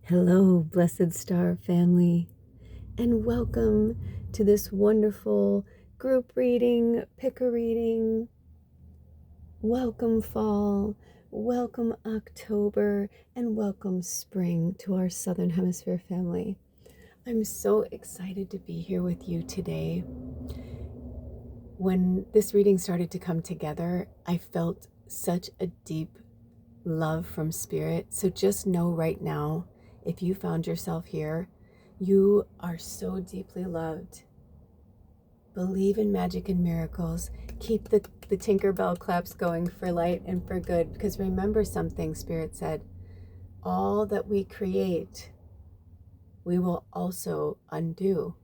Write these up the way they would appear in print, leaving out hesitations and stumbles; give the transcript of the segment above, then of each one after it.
Hello, Blessed Star family, and welcome to this wonderful group reading, pick a reading. Welcome fall, welcome October, and welcome spring to our Southern Hemisphere family. I'm so excited to be here with you today. When this reading started to come together, I felt such a deep love from Spirit. So just know right now, if you found yourself here, you are so deeply loved. Believe in magic and miracles. Keep the Tinkerbell claps going for light and for good. Because remember something Spirit said, all that we create, we will also undo.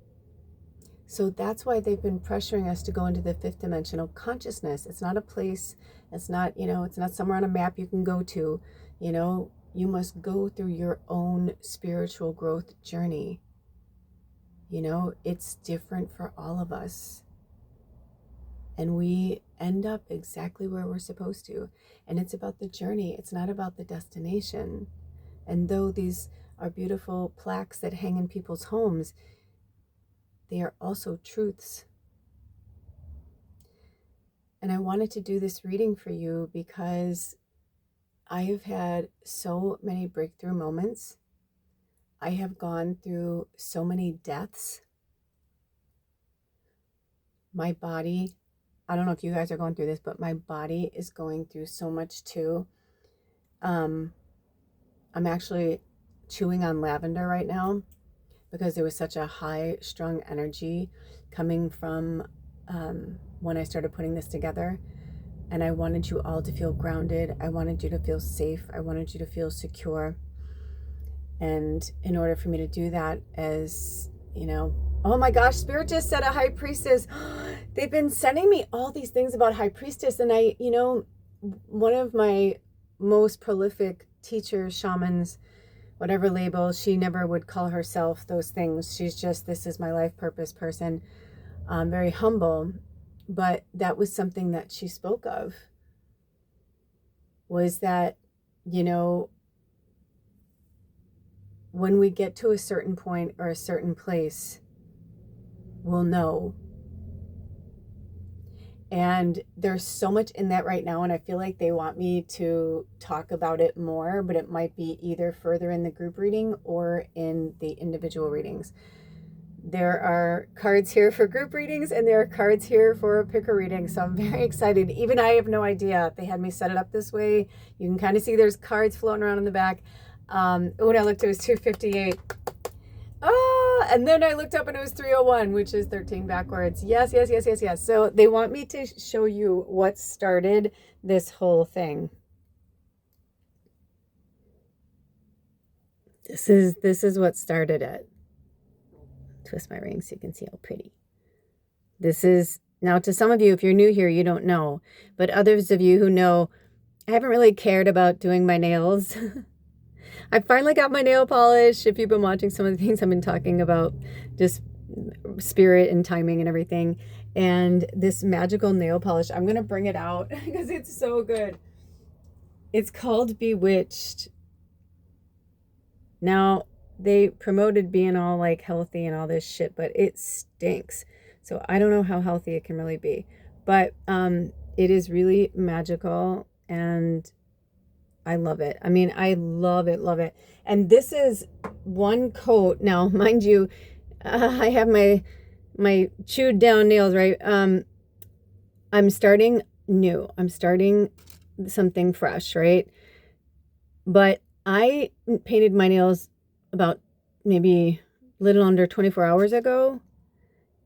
So that's why they've been pressuring us to go into the fifth dimensional consciousness. It's not a place, it's not, it's not somewhere on a map you can go to. You must go through your own spiritual growth journey. It's different for all of us. And we end up exactly where we're supposed to. And it's about the journey. It's not about the destination. And though these are beautiful plaques that hang in people's homes, they are also truths. And I wanted to do this reading for you because I have had so many breakthrough moments. I have gone through so many deaths. My body, I don't know if you guys are going through this, but my body is going through so much too. I'm actually chewing on lavender right now because there was such a high strung energy coming from when I started putting this together. And I wanted you all to feel grounded. I wanted you to feel safe. I wanted you to feel secure. And in order for me to do that, oh my gosh, Spirit just said a high priestess. They've been sending me all these things about high priestess. And one of my most prolific teachers, shamans, whatever label, she never would call herself those things. She's just, this is my life purpose person. Very humble. But that was something that she spoke of, was that, when we get to a certain point or a certain place, we'll know. And there's so much in that right now, and I feel like they want me to talk about it more, but it might be either further in the group reading or in the individual readings. There are cards here for group readings and there are cards here for a picker reading. So I'm very excited. Even I have no idea. They had me set it up this way. You can kind of see there's cards floating around in the back. When I looked, it was 258. And then I looked up and it was 301, which is 13 backwards. Yes. So they want me to show you what started this whole thing. This is what started it. Twist my ring so you can see how pretty. This is, now to some of you, if you're new here, you don't know. But others of you who know, I haven't really cared about doing my nails. I finally got my nail polish. If you've been watching some of the things I've been talking about, just spirit and timing and everything. And this magical nail polish, I'm going to bring it out because it's so good. It's called Bewitched. Now, they promoted being all like healthy and all this shit, but it stinks. So I don't know how healthy it can really be, but it is really magical and I love it. I mean, I love it. And this is one coat. Now, mind you, I have my chewed down nails, right? I'm starting new. I'm starting something fresh, right? But I painted my nails about maybe a little under 24 hours ago.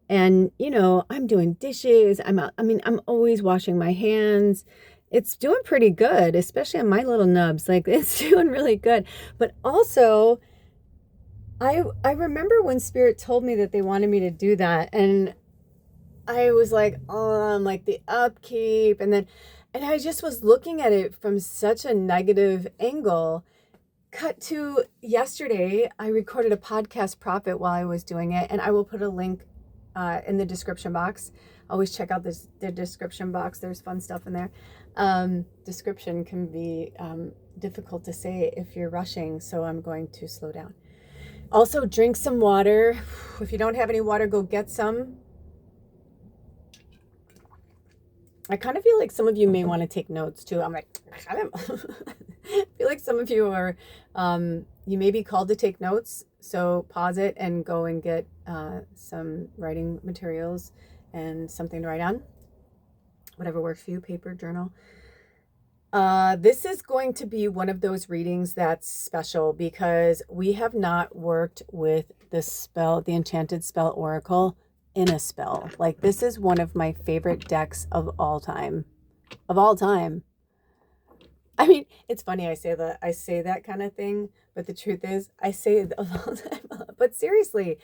And, I'm doing dishes. I'm always washing my hands. It's doing pretty good, especially on my little nubs. Like, it's doing really good. But also, I remember when Spirit told me that they wanted me to do that. And I was like, like the upkeep. And I just was looking at it from such a negative angle. Cut to yesterday, I recorded a podcast profit while I was doing it, and I will put a link in the description box. Always check out the description box. There's fun stuff in there. Description can be difficult to say if you're rushing, so I'm going to slow down. Also, drink some water. If you don't have any water, go get some. I kind of feel like some of you may want to take notes too. I'm like, I feel like some of you are, you may be called to take notes. So pause it and go and get some writing materials and something to write on. Whatever works for you, paper, journal. This is going to be one of those readings that's special because we have not worked with the spell, the Enchanted Spell Oracle in a spell. Like, this is one of my favorite decks of all time. Of all time. I mean, it's funny I say that kind of thing, but the truth is I say it of all time. But seriously,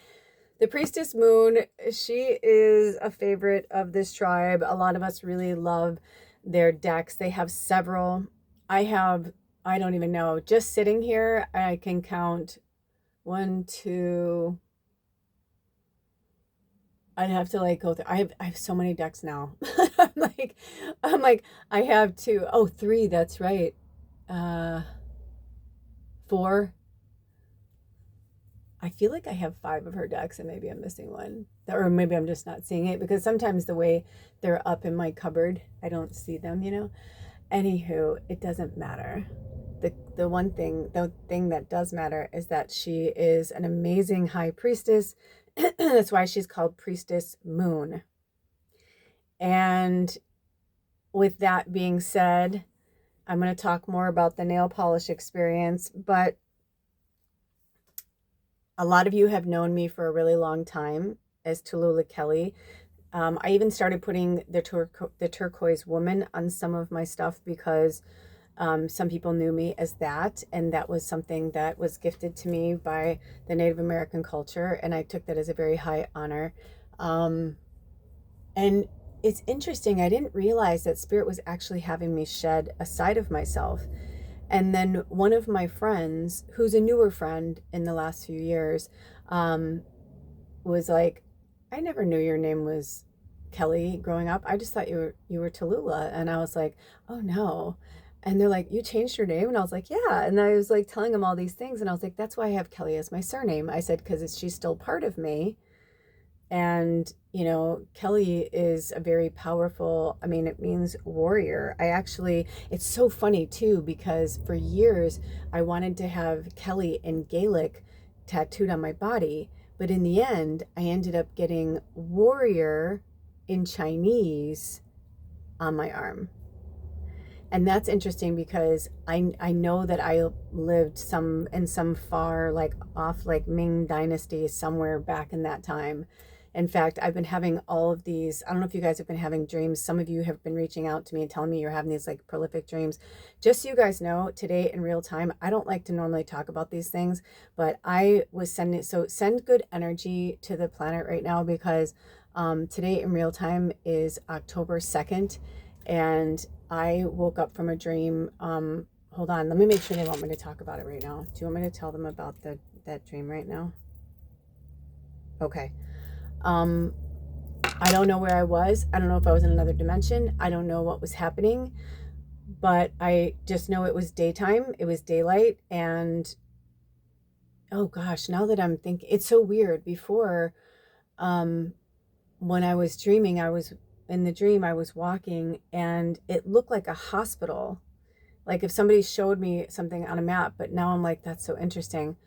the Priestess Moon, she is a favorite of this tribe. A lot of us really love their decks. They have several. I don't even know. Just sitting here, I can count 1, 2. I'd have to like go through. I have so many decks now. I'm like, I have 2. Oh, 3. That's right. 4. I feel like I have 5 of her decks and maybe I'm missing one. Or maybe I'm just not seeing it because sometimes the way they're up in my cupboard, I don't see them, you know. Anywho, it doesn't matter. The thing that does matter is that she is an amazing high priestess. That's why she's called Priestess Moon. And with that being said, I'm going to talk more about the nail polish experience, but a lot of you have known me for a really long time as Tallulah Kelly. I even started putting the turquoise woman on some of my stuff because some people knew me as that, and that was something that was gifted to me by the Native American culture, and I took that as a very high honor. And it's interesting, I didn't realize that Spirit was actually having me shed a side of myself. And then one of my friends, who's a newer friend in the last few years, was like, I never knew your name was Kelly growing up. I just thought you were Tallulah. And I was like, oh no. And they're like, you changed your name? And I was like, yeah. And I was like telling them all these things. And I was like, that's why I have Kelly as my surname. I said, because she's still part of me. And, you know, Kelly is a very powerful, I mean, it means warrior. It's so funny too, because for years I wanted to have Kelly in Gaelic tattooed on my body. But in the end, I ended up getting warrior in Chinese on my arm. And that's interesting because I know that I lived in some far, like off, like Ming Dynasty somewhere back in that time. In fact, I've been having all of these, I don't know if you guys have been having dreams. Some of you have been reaching out to me and telling me you're having these like prolific dreams. Just so you guys know, today in real time, I don't like to normally talk about these things, but I was send good energy to the planet right now because today in real time is October 2nd. And I woke up from a dream. Hold on, let me make sure they want me to talk about it right now. Do you want me to tell them about that dream right now? Okay. I don't know where I was. I don't know if I was in another dimension. I don't know what was happening, but I just know it was daytime. It was daylight. And oh gosh, now that I'm thinking, it's so weird. Before, when I was dreaming, in the dream, I was walking and it looked like a hospital. Like if somebody showed me something on a map, but now I'm like, that's so interesting.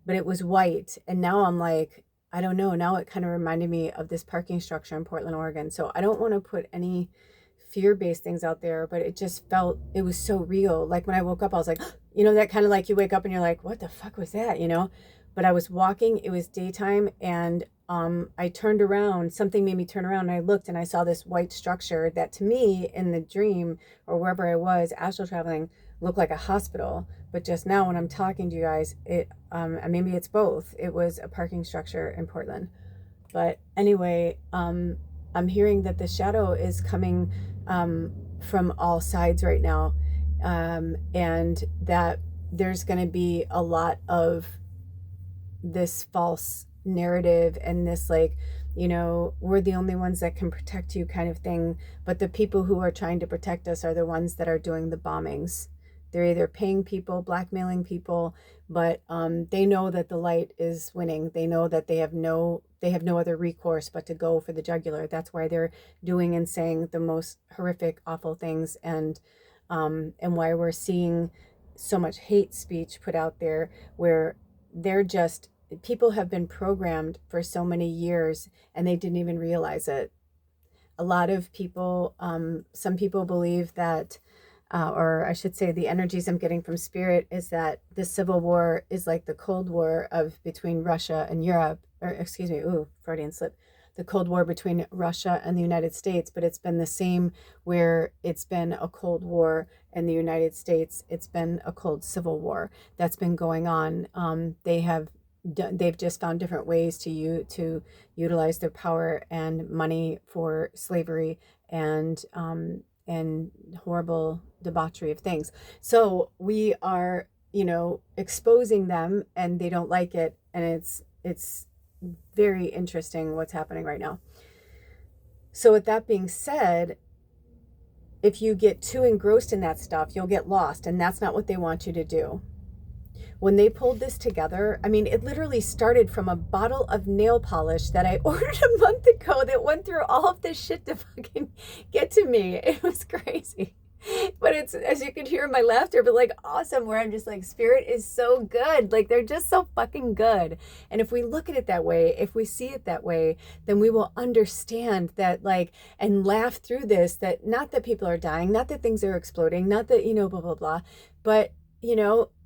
But it was white. And now I'm like, I don't know. Now it kind of reminded me of this parking structure in Portland, Oregon. So I don't want to put any fear-based things out there, but it just felt, it was so real. Like when I woke up, I was like, you know, that kind of like you wake up and you're like, what the fuck was that? You know, but I was walking, it was daytime, and I turned around, something made me turn around, and I looked and I saw this white structure that to me in the dream or wherever I was astral traveling looked like a hospital. But just now when I'm talking to you guys, maybe it's both. It was a parking structure in Portland. But anyway, I'm hearing that the shadow is coming from all sides right now, and that there's going to be a lot of this false narrative and this like, you know, we're the only ones that can protect you kind of thing. But the people who are trying to protect us are the ones that are doing the bombings. They're either paying people, blackmailing people, but they know that the light is winning. They know that they have no other recourse but to go for the jugular. That's why they're doing and saying the most horrific, awful things, and why we're seeing so much hate speech put out there, where they're just, people have been programmed for so many years and they didn't even realize it. A lot of people, some people believe that, or I should say the energies I'm getting from spirit is that the Civil War is like the Cold War between Russia and Europe, or excuse me, Freudian slip, the Cold War between Russia and the United States, but it's been the same, where it's been a Cold War in the United States. It's been a cold Civil War that's been going on. They've just found different ways to utilize their power and money for slavery and horrible debauchery of things. So we are, exposing them, and they don't like it, and it's very interesting what's happening right now. So with that being said, if you get too engrossed in that stuff, you'll get lost, and that's not what they want you to do. When they pulled this together, I mean, it literally started from a bottle of nail polish that I ordered a month ago that went through all of this shit to fucking get to me. It was crazy. But it's, as you can hear my laughter, but like awesome, where I'm just like, spirit is so good. Like, they're just so fucking good. And if we look at it that way, if we see it that way, then we will understand that, like, and laugh through this, that not that people are dying, not that things are exploding, not that, blah, blah, blah, but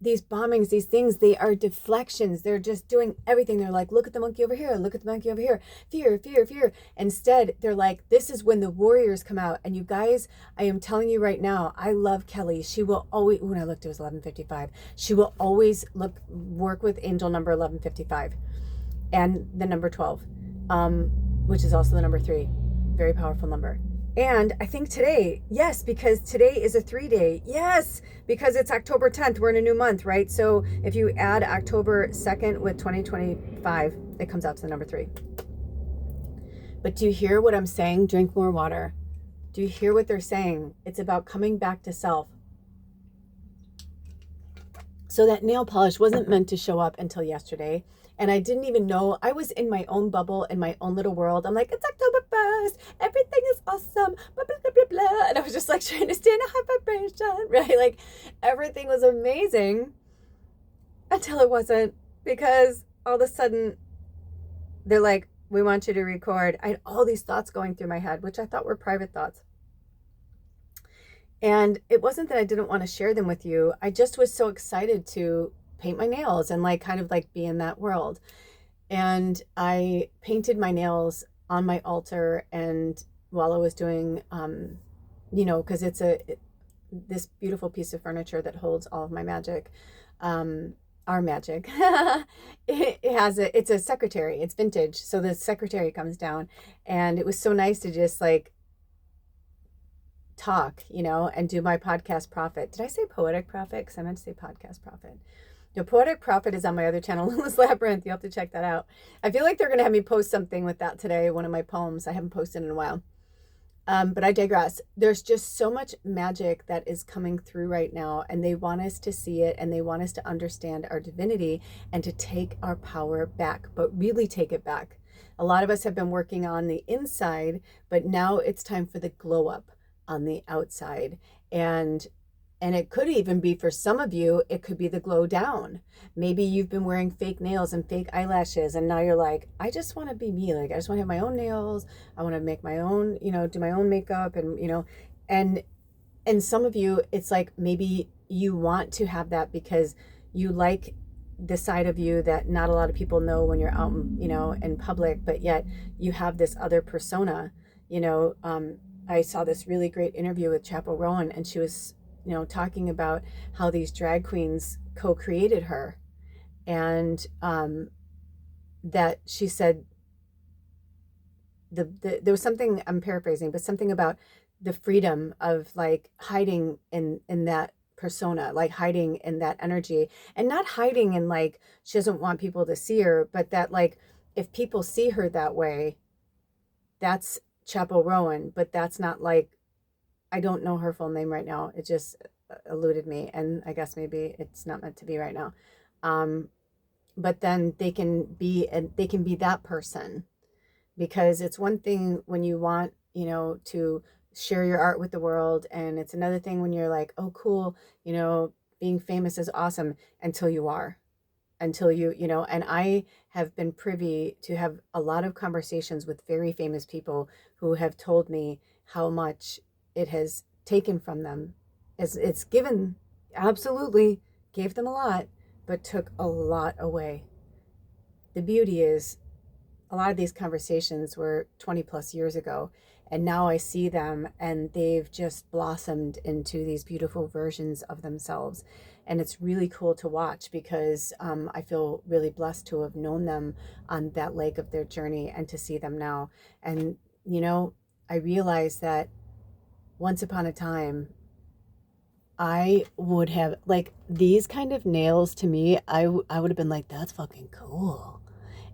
these bombings, these things, they are deflections. They're just doing everything. They're like, look at the monkey over here. Look at the monkey over here. Fear, fear, fear. Instead, they're like, this is when the warriors come out. And you guys, I am telling you right now, I love Kelly. She will always, when I looked, it was 11:55. She will always work with angel number 11:55 and the number 12, which is also the number 3. Very powerful number. And I think today, yes, because today is a 3-day. Yes, because it's October 10th. We're in a new month, right? So if you add October 2nd with 2025, it comes out to the number 3. But do you hear what I'm saying? Drink more water. Do you hear what they're saying? It's about coming back to self. So that nail polish wasn't meant to show up until yesterday. And I didn't even know. I was in my own bubble, in my own little world. I'm like, it's October 1st. Everything is awesome. Blah, blah, blah, blah, blah. And I was just like trying to stay in a high vibration, right? Like, everything was amazing until it wasn't, because all of a sudden they're like, we want you to record. I had all these thoughts going through my head, which I thought were private thoughts. And it wasn't that I didn't want to share them with you. I just was so excited to paint my nails and like kind of like be in that world. And I painted my nails on my altar, and while I was doing because it's this beautiful piece of furniture that holds all of my magic, our magic. It's a secretary, it's vintage, so the secretary comes down, and it was so nice to just like talk, and do my podcast prophet. Did I say poetic prophet? Because I meant to say podcast prophet. The Poetic Prophet is on my other channel, Lula's Labyrinth. You have to check that out. I feel like they're going to have me post something with that today, one of my poems. I haven't posted in a while. But I digress. There's just so much magic that is coming through right now, and they want us to see it, and they want us to understand our divinity and to take our power back, but really take it back. A lot of us have been working on the inside, but now it's time for the glow up on the outside. And it could even be, for some of you, it could be the glow down. Maybe you've been wearing fake nails and fake eyelashes, and now you're like, I just want to be me. Like, I just want to have my own nails. I want to make my own, do my own makeup, and, and some of you, it's like, maybe you want to have that because you like the side of you that not a lot of people know when you're out, in public, but yet you have this other persona. I saw this really great interview with Chappell Rowan, and she was talking about how these drag queens co-created her, and that she said there was something, I'm paraphrasing, but something about the freedom of like hiding in that persona, like hiding in that energy, and not hiding in like she doesn't want people to see her, but that like if people see her that way, that's Chappell Rowan, but that's not like, I don't know her full name right now. It just, eluded me, and I guess maybe it's not meant to be right now. But then they can be that person, because it's one thing when you want, to share your art with the world, and it's another thing when you're like, oh cool, being famous is awesome, until you are, until and I have been privy to have a lot of conversations with very famous people who have told me how much it has taken from them. It's given, absolutely gave them a lot, but took a lot away. The beauty is, a lot of these conversations were 20 plus years ago, and now I see them and they've just blossomed into these beautiful versions of themselves. And it's really cool to watch, because I feel really blessed to have known them on that leg of their journey and to see them now. And, I realized that once upon a time, I would have, like, these kind of nails to me, I would have been like, that's fucking cool.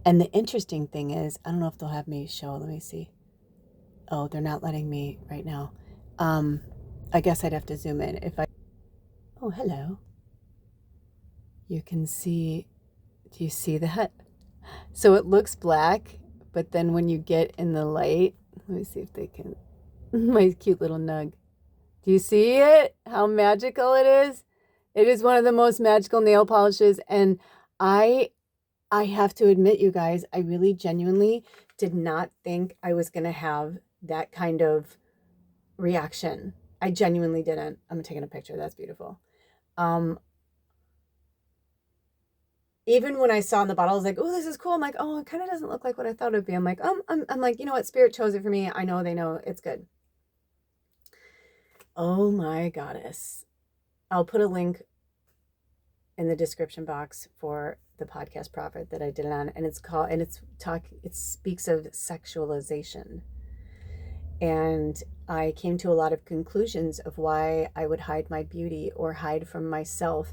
And the interesting thing is, I don't know if they'll have me show, let me see. Oh, they're not letting me right now. I guess I'd have to zoom in if I, oh, hello. You can see, do you see that? So it looks black, but then when you get in the light, let me see if they can, my cute little nug. Do you see it? How magical it is? It is one of the most magical nail polishes. And I have to admit, you guys, I really genuinely did not think I was going to have that kind of reaction. I genuinely didn't. I'm taking a picture. That's beautiful. Even when I saw in the bottle, I was like, oh, this is cool. I'm like, oh, it kind of doesn't look like what I thought it would be. I'm like, I'm like, you know what? Spirit chose it for me. I know they know it's good. Oh my goddess. I'll put a link in the description box for the podcast Prophet that I did it on, and it speaks of sexualization. And I came to a lot of conclusions of why I would hide my beauty or hide from myself,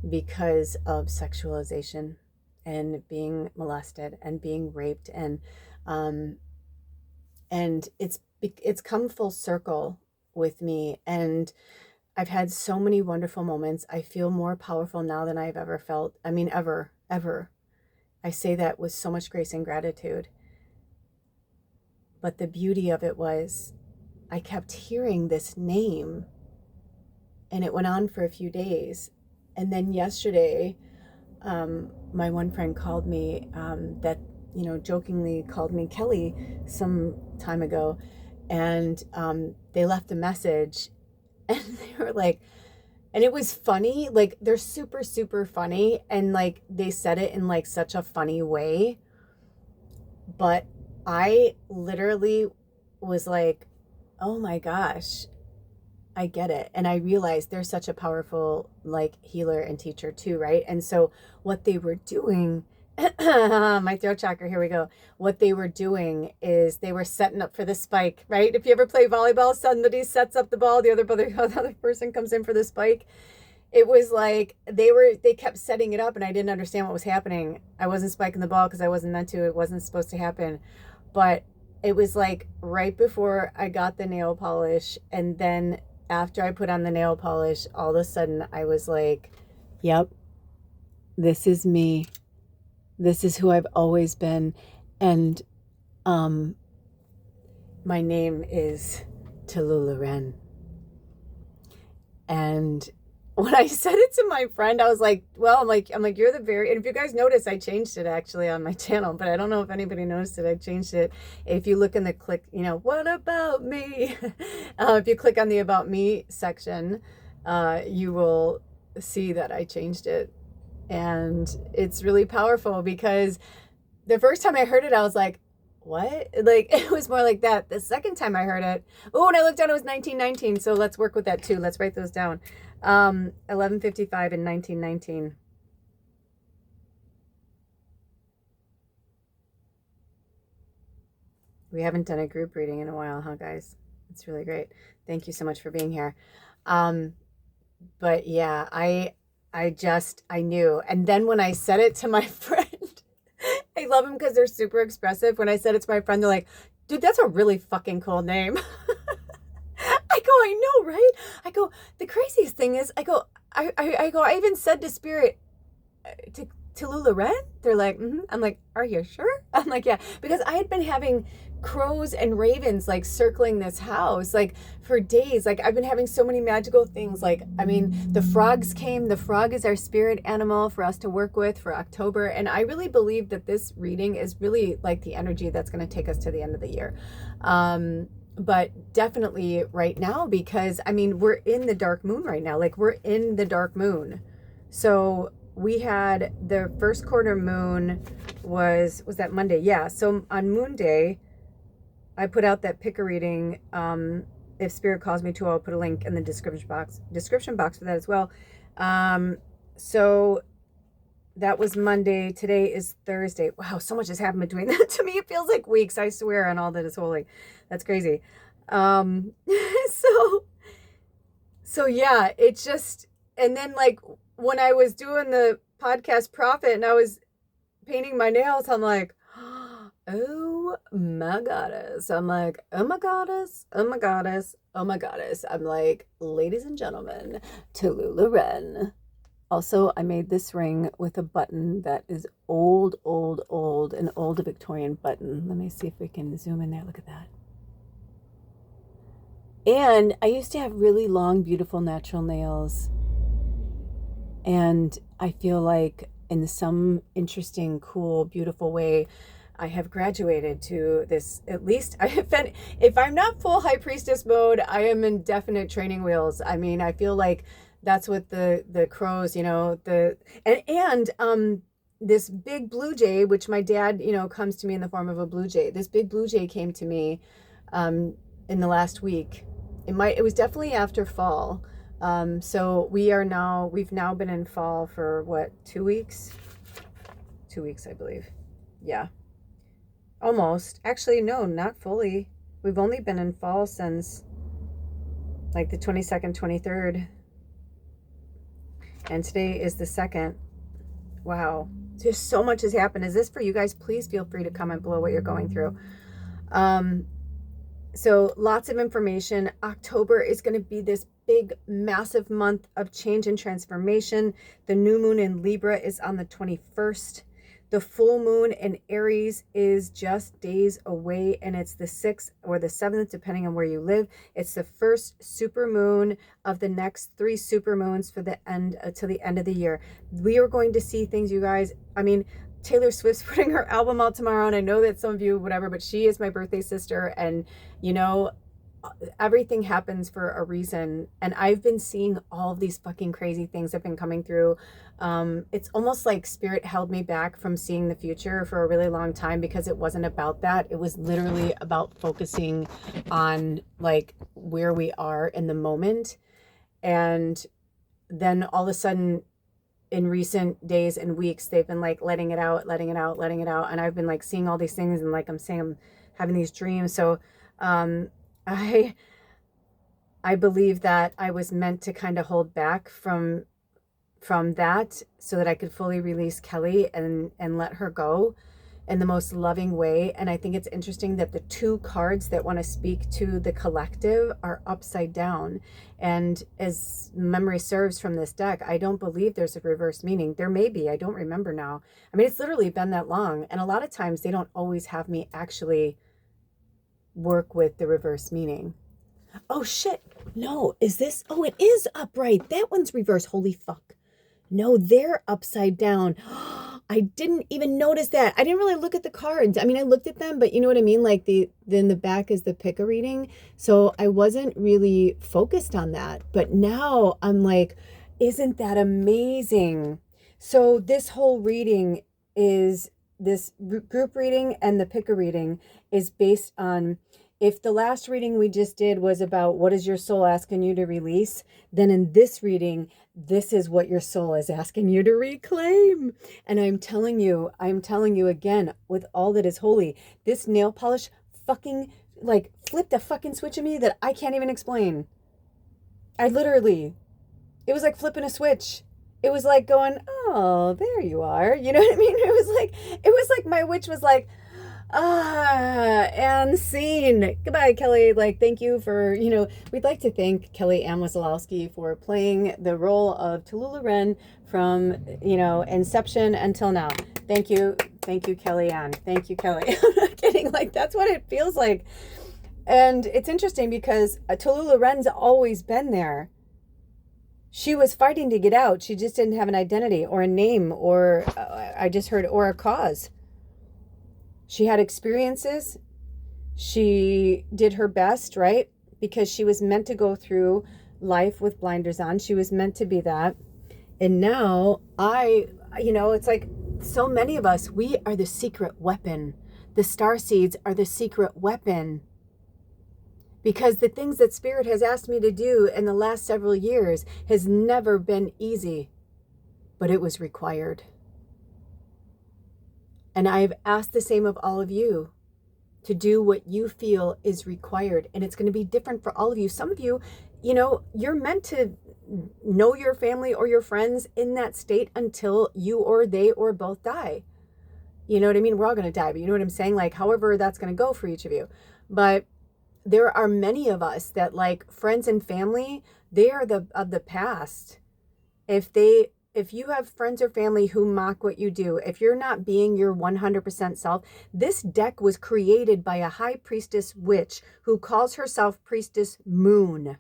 because of sexualization and being molested and being raped, and it's come full circle with me, and I've had so many wonderful moments. I feel more powerful now than I've ever felt. I mean, ever. I say that with so much grace and gratitude. But the beauty of it was, I kept hearing this name, and it went on for a few days. And then yesterday, my one friend called me, that, jokingly called me Kelly some time ago. And they left a message, and they were like, and it was funny, like, they're super, super funny, and like they said it in like such a funny way, but I literally was like, oh my gosh, I get it. And I realized they're such a powerful like healer and teacher too, right? And so what they were doing, my throat chakra, here we go. What they were doing is they were setting up for the spike, right? If you ever play volleyball, somebody sets up the ball, the other person comes in for the spike. It was like they kept setting it up, and I didn't understand what was happening. I wasn't spiking the ball because I wasn't meant to. It wasn't supposed to happen. But it was like right before I got the nail polish, and then after I put on the nail polish, all of a sudden I was like, yep, this is me. This is who I've always been. And my name is Tallulah Wren. And when I said it to my friend, I was like, well, I'm like, you're the very, and if you guys notice, I changed it actually on my channel, but I don't know if anybody noticed it. I changed it. If you look in the click, what about me? If you click on the About Me section, you will see that I changed it. And it's really powerful, because the first time I heard it, I was like, what? Like, it was more like that. The second time I heard it, oh, and I looked down, it was 1919. So let's work with that too. Let's write those down. 1155 and 1919. We haven't done a group reading in a while, huh, guys? It's really great. Thank you so much for being here. But yeah, I knew. And then when I said it to my friend, I love them because they're super expressive. When I said it to my friend, they're like, dude, that's a really fucking cool name. I go, I know, right? I go, the craziest thing is, I even said to Spirit, to Tallulah Wren, they're like, I'm like, are you sure? I'm like, yeah, because I had been having crows and ravens like circling this house like for days. Like I've been having so many magical things. Like, I mean, the frogs came. The frog is our spirit animal for us to work with for October. And I really believe that this reading is really like the energy that's going to take us to the end of the year. But definitely right now, because I mean, we're in the dark moon right now. Like we're in the dark moon. So we had the first quarter moon was that Monday? Yeah. So on Moon Day, I put out that pick a reading. If Spirit calls me to, I'll put a link in the description box for that as well. So that was Monday. Today is Thursday. Wow, so much has happened between that. To me, it feels like weeks. I swear on all that is holy. That's crazy. So yeah, it's just, and then like when I was doing the podcast Prophet and I was painting my nails, I'm like, oh my goddess. I'm like, oh my goddess, oh my goddess, oh my goddess. I'm like, ladies and gentlemen, Tallulah Wren. Also, I made this ring with a button that is old, an old Victorian button. Let me see if we can zoom in there. Look at that. And I used to have really long, beautiful natural nails. And I feel like in some interesting, cool, beautiful way, I have graduated to this, at least if I'm not full high priestess mode, I am in definite training wheels. I mean, I feel like that's what the crows, you know, this big blue jay, which my dad, you know, comes to me in the form of a blue jay. This big blue jay came to me in the last week. It was definitely after fall. So we've now been in fall for what, 2 weeks? 2 weeks, I believe. Yeah. Almost. Actually, no, not fully. We've only been in fall since like the 22nd, 23rd. And today is the 2nd. Wow. Just so much has happened. Is this for you guys? Please feel free to comment below what you're going through. So lots of information. October is going to be this big, massive month of change and transformation. The new moon in Libra is on the 21st. The full moon in Aries is just days away, and it's the 6th or the 7th, depending on where you live. It's the first super moon of the next 3 super moons for the end till the end of the year. We are going to see things, you guys. I mean, Taylor Swift's putting her album out tomorrow, and I know that some of you, whatever, but she is my birthday sister, and you know, everything happens for a reason. And I've been seeing all of these fucking crazy things that have been coming through. It's almost like Spirit held me back from seeing the future for a really long time because it wasn't about that. It was literally about focusing on like where we are in the moment. And then all of a sudden in recent days and weeks, they've been like letting it out. And I've been like seeing all these things, and like I'm saying, I'm having these dreams. So I believe that I was meant to kind of hold back from that so that I could fully release Kelly and let her go in the most loving way. And I think it's interesting that the 2 cards that want to speak to the collective are upside down. And as memory serves from this deck, I don't believe there's a reverse meaning. There may be, I don't remember now. I mean, it's literally been that long. And a lot of times they don't always have me actually work with the reverse meaning. Oh shit. No, is this? Oh, it is upright. That one's reverse. Holy fuck. No, they're upside down. I didn't even notice that. I didn't really look at the cards. I mean, I looked at them, but you know what I mean? Like then the back is the picker reading. So I wasn't really focused on that. But now I'm like, isn't that amazing? So this whole reading is this group reading, and the picker reading is based on, if the last reading we just did was about what is your soul asking you to release, then in this reading, this is what your soul is asking you to reclaim. And I'm telling you again, with all that is holy, this nail polish fucking like flipped a fucking switch in me that I can't even explain. It was like flipping a switch. It was like going, oh, there you are. You know what I mean? It was like my witch was like, And scene. Goodbye, Kelly. Like, thank you for, we'd like to thank Kelly Ann Wasilowski for playing the role of Tallulah Wren from, inception until now. Thank you. Thank you, Kelly Ann. Thank you, Kelly. I'm not kidding. Like, that's what it feels like. And it's interesting because Tallulah Wren's always been there. She was fighting to get out. She just didn't have an identity or a name or, I just heard, or a cause. She had experiences. She did her best, right? Because she was meant to go through life with blinders on. She was meant to be that. And now it's like so many of us, we are the secret weapon. The star seeds are the secret weapon. Because the things that Spirit has asked me to do in the last several years has never been easy, but it was required. And I've asked the same of all of you to do what you feel is required. And it's going to be different for all of you. Some of you, you're meant to know your family or your friends in that state until you or they or both die. You know what I mean? We're all going to die, but you know what I'm saying? Like, however that's going to go for each of you. But there are many of us that, like, friends and family, they are of the past. If you have friends or family who mock what you do, if you're not being your 100% self, this deck was created by a high priestess witch who calls herself Priestess Moon.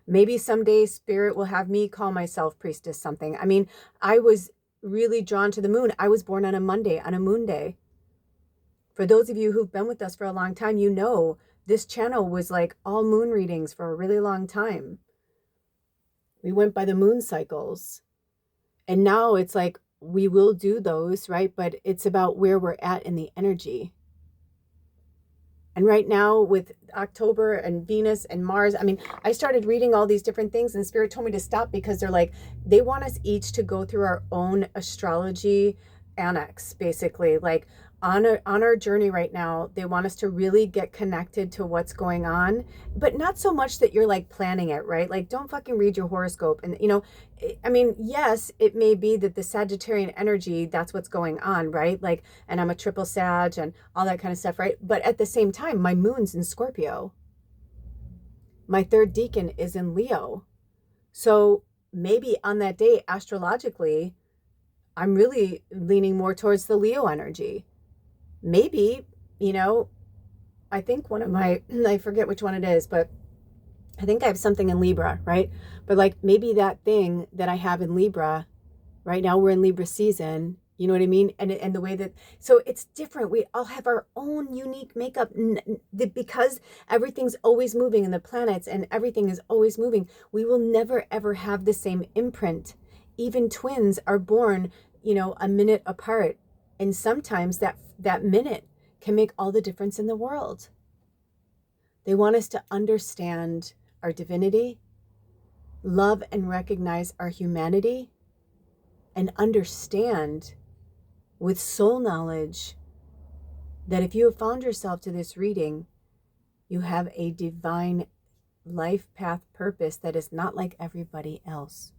Maybe someday Spirit will have me call myself Priestess something. I mean, I was really drawn to the moon. I was born on a Monday, on a moon day. For those of you who've been with us for a long time, this channel was like all moon readings for a really long time. We went by the moon cycles. And now it's like we will do those, right? But it's about where we're at in the energy. And right now with October and Venus and Mars, I started reading all these different things and Spirit told me to stop because they want us each to go through our own astrology annex, basically. Like on our journey right now, they want us to really get connected to what's going on, but not so much that you're like planning it, right? Like, don't fucking read your horoscope. And, yes, it may be that the Sagittarian energy, that's what's going on, right? Like, and I'm a triple Sag and all that kind of stuff, right? But at the same time, my moon's in Scorpio. My third deacon is in Leo. So maybe on that day, astrologically, I'm really leaning more towards the Leo energy. Maybe, I think I forget which one it is, but I think I have something in Libra, right? But like maybe that thing that I have in Libra, right now we're in Libra season, you know what I mean? And the way that, so it's different. We all have our own unique makeup because everything's always moving and the planets and everything is always moving. We will never, ever have the same imprint. Even twins are born, a minute apart. And sometimes that minute can make all the difference in the world. They want us to understand our divinity, love and recognize our humanity, and understand with soul knowledge that if you have found yourself to this reading, you have a divine life path purpose that is not like everybody else.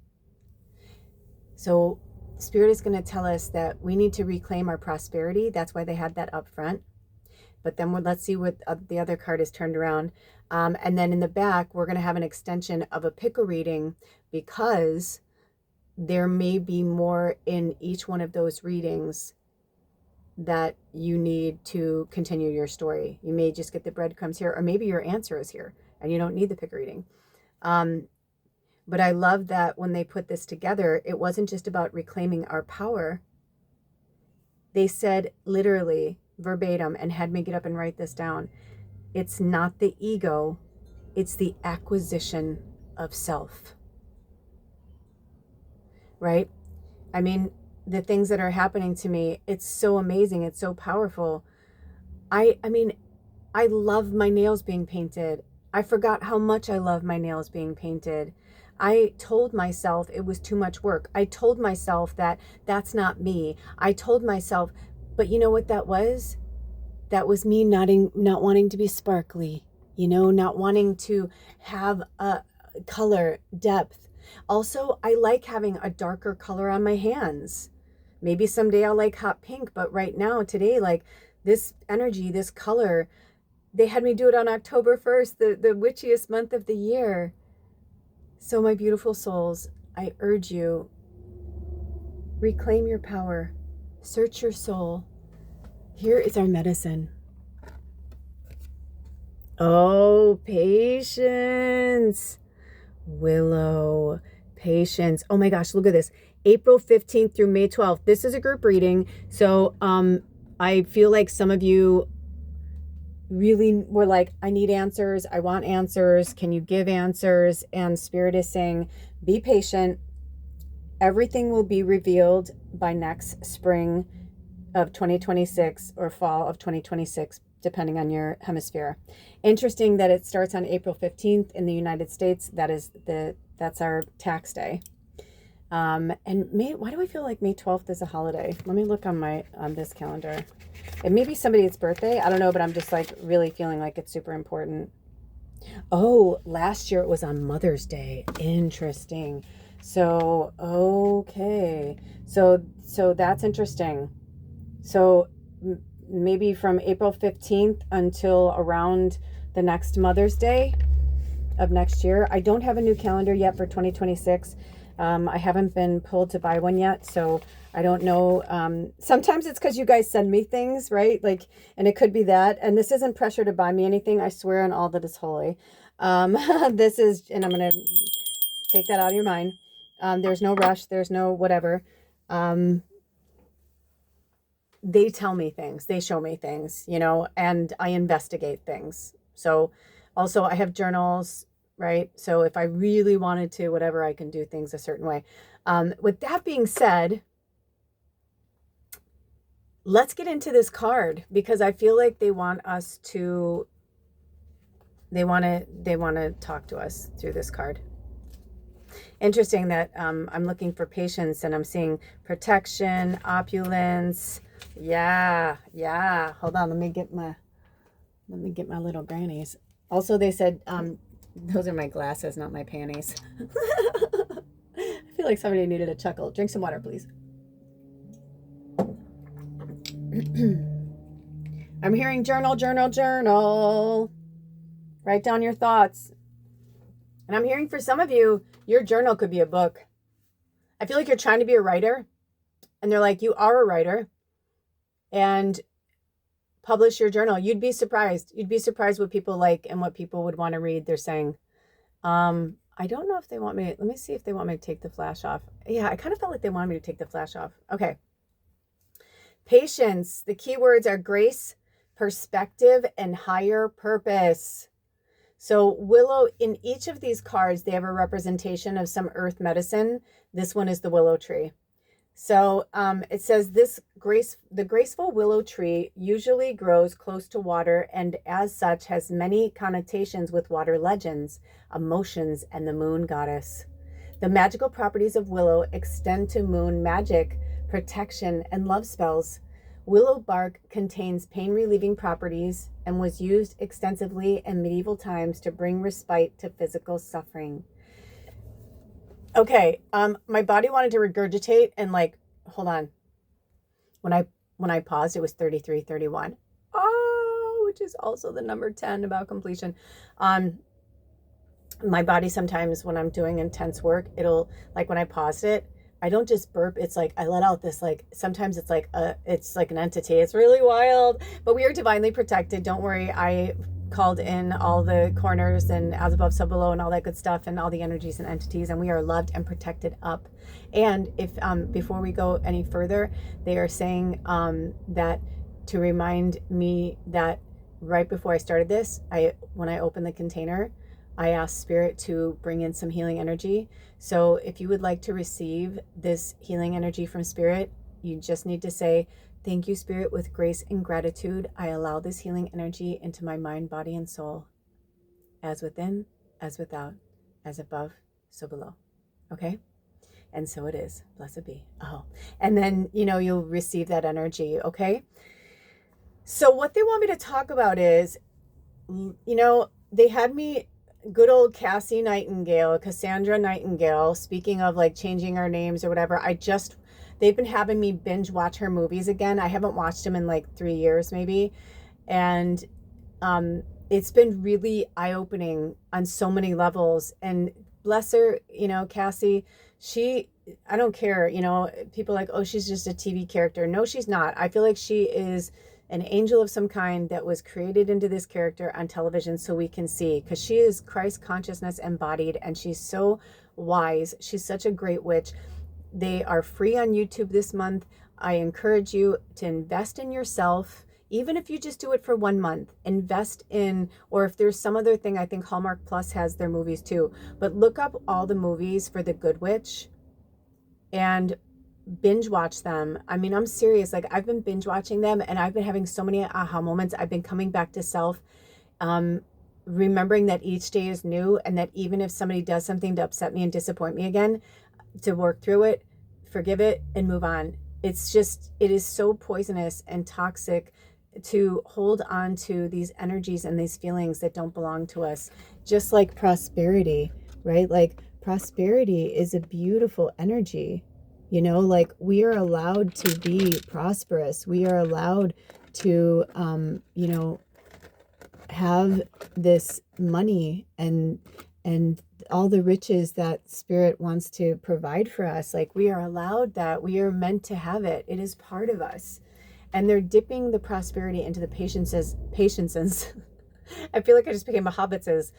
So Spirit is going to tell us that we need to reclaim our prosperity. That's why they had that up front. But then let's see what the other card is turned around. And then in the back, we're going to have an extension of a pickle reading because there may be more in each one of those readings that you need to continue your story. You may just get the breadcrumbs here, or maybe your answer is here and you don't need the pickle reading. But I love that when they put this together, it wasn't just about reclaiming our power. They said literally verbatim and had me get up and write this down. It's not the ego, it's the acquisition of self. Right? The things that are happening to me, it's so amazing. It's so powerful. I love my nails being painted. I forgot how much I love my nails being painted. I told myself it was too much work. I told myself that that's not me. I told myself, but you know what that was? That was me not wanting to be sparkly, not wanting to have a color depth. Also, I like having a darker color on my hands Maybe someday I'll like hot pink, but right now, today, like this energy, this color, they had me do it on October 1st, the witchiest month of the year. So my beautiful souls, I urge you, reclaim your power, search your soul. Here is our medicine. Oh, patience. Willow, patience. Oh my gosh, look at this. April 15th through May 12th. This is a group reading. So I feel like some of you really were like, I need answers. I want answers. Can you give answers? And Spirit is saying, be patient. Everything will be revealed by next spring of 2026 or fall of 2026, depending on your hemisphere. Interesting that it starts on April 15th in the United States. That's our tax day. And May, why do I feel like May 12th is a holiday? Let me look on this calendar. It may be somebody's birthday. I don't know, but I'm just like really feeling like it's super important. Oh, last year it was on Mother's Day. Interesting. So, okay. So that's interesting. So maybe from April 15th until around the next Mother's Day of next year. I don't have a new calendar yet for 2026. I haven't been pulled to buy one yet, so I don't know. Sometimes it's because you guys send me things, right? Like, and it could be that. And this isn't pressure to buy me anything. I swear on all that is holy. This is, and I'm going to take that out of your mind. There's no rush. There's no whatever. They tell me things. They show me things, and I investigate things. So also I have journals, right? So if I really wanted to, whatever, I can do things a certain way. With that being said, let's get into this card, because I feel like they want to talk to us through this card. Interesting that I'm looking for patience, and I'm seeing protection, opulence. Yeah. Hold on, let me get my little grannies. Also, they said those are my glasses, not my panties. I feel like somebody needed a chuckle. Drink some water, please. I'm hearing journal. Write down your thoughts. And I'm hearing for some of you, your journal could be a book. I feel like you're trying to be a writer, and they're like, you are a writer, and publish your journal. You'd be surprised. You'd be surprised what people like and what people would want to read. They're saying, I don't know if they want me. Let me see if they want me to take the flash off. Yeah, I kind of felt like they wanted me to take the flash off. Okay. Patience. The key words are grace, perspective, and higher purpose. So Willow, in each of these cards, they have a representation of some earth medicine. This one is the willow tree. So it says the graceful willow tree usually grows close to water, and as such has many connotations with water legends, emotions, and the moon goddess. The magical properties of willow extend to moon magic, protection, and love spells. Willow bark contains pain-relieving properties and was used extensively in medieval times to bring respite to physical suffering. Okay, my body wanted to regurgitate, and hold on. When I paused, it was 33:31. Oh, which is also the number 10 about completion. My body sometimes, when I'm doing intense work, it'll, when I paused it, I don't just burp. It's like I let out this, sometimes it's like an entity. It's really wild, but we are divinely protected. Don't worry. I called in all the corners and as above, so below, and all that good stuff, and all the energies and entities, and we are loved and protected up. And if before we go any further, they are saying that to remind me that right before I started this, when I opened the container, I asked Spirit to bring in some healing energy. So if you would like to receive this healing energy from Spirit, you just need to say, thank you, Spirit, with grace and gratitude. I allow this healing energy into my mind, body, and soul, as within, as without, as above, so below. Okay? And so it is. Blessed be. Oh. And then, you'll receive that energy. Okay? So what they want me to talk about is, they had me, good old Cassandra Nightingale, speaking of changing our names or whatever. they've been having me binge watch her movies again. I haven't watched them in like 3 years maybe. And it's been really eye-opening on so many levels. And bless her, Cassie, I don't care, people are like, oh, she's just a TV character. No, she's not. I feel like she is an angel of some kind that was created into this character on television so we can see, because she is Christ consciousness embodied, and she's so wise. She's such a great witch. They are free on YouTube this month. I encourage you to invest in yourself. Even if you just do it for 1 month, invest in, or if there's some other thing, I think Hallmark Plus has their movies too, but look up all the movies for The Good Witch and binge watch them. I mean, I'm serious. Like, I've been binge watching them and I've been having so many aha moments. I've been coming back to self, remembering that each day is new, and that even if somebody does something to upset me and disappoint me again, to work through it, forgive it, and move on. It is so poisonous and toxic to hold on to these energies and these feelings that don't belong to us. Just like prosperity, right? Like, prosperity is a beautiful energy. Like, we are allowed to be prosperous. We are allowed to, have this money and all the riches that spirit wants to provide for us. Like, we are allowed that. We are meant to have it. It is part of us. And they're dipping the prosperity into the patiences. I feel like I just became a hobbitses.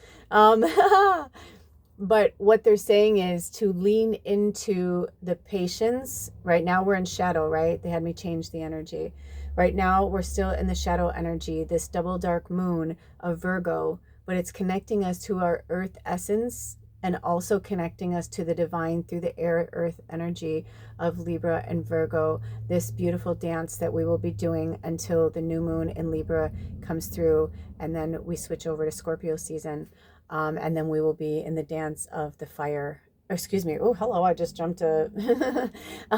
But what they're saying is to lean into the patience. Right now we're in shadow, right? They had me change the energy. Right now we're still in the shadow energy, this double dark moon of Virgo, but it's connecting us to our earth essence and also connecting us to the divine through the air earth energy of Libra and Virgo, this beautiful dance that we will be doing until the new moon in Libra comes through, and then we switch over to Scorpio season, and then we will be in the dance of the fire. Excuse me. Oh, hello. I just jumped to...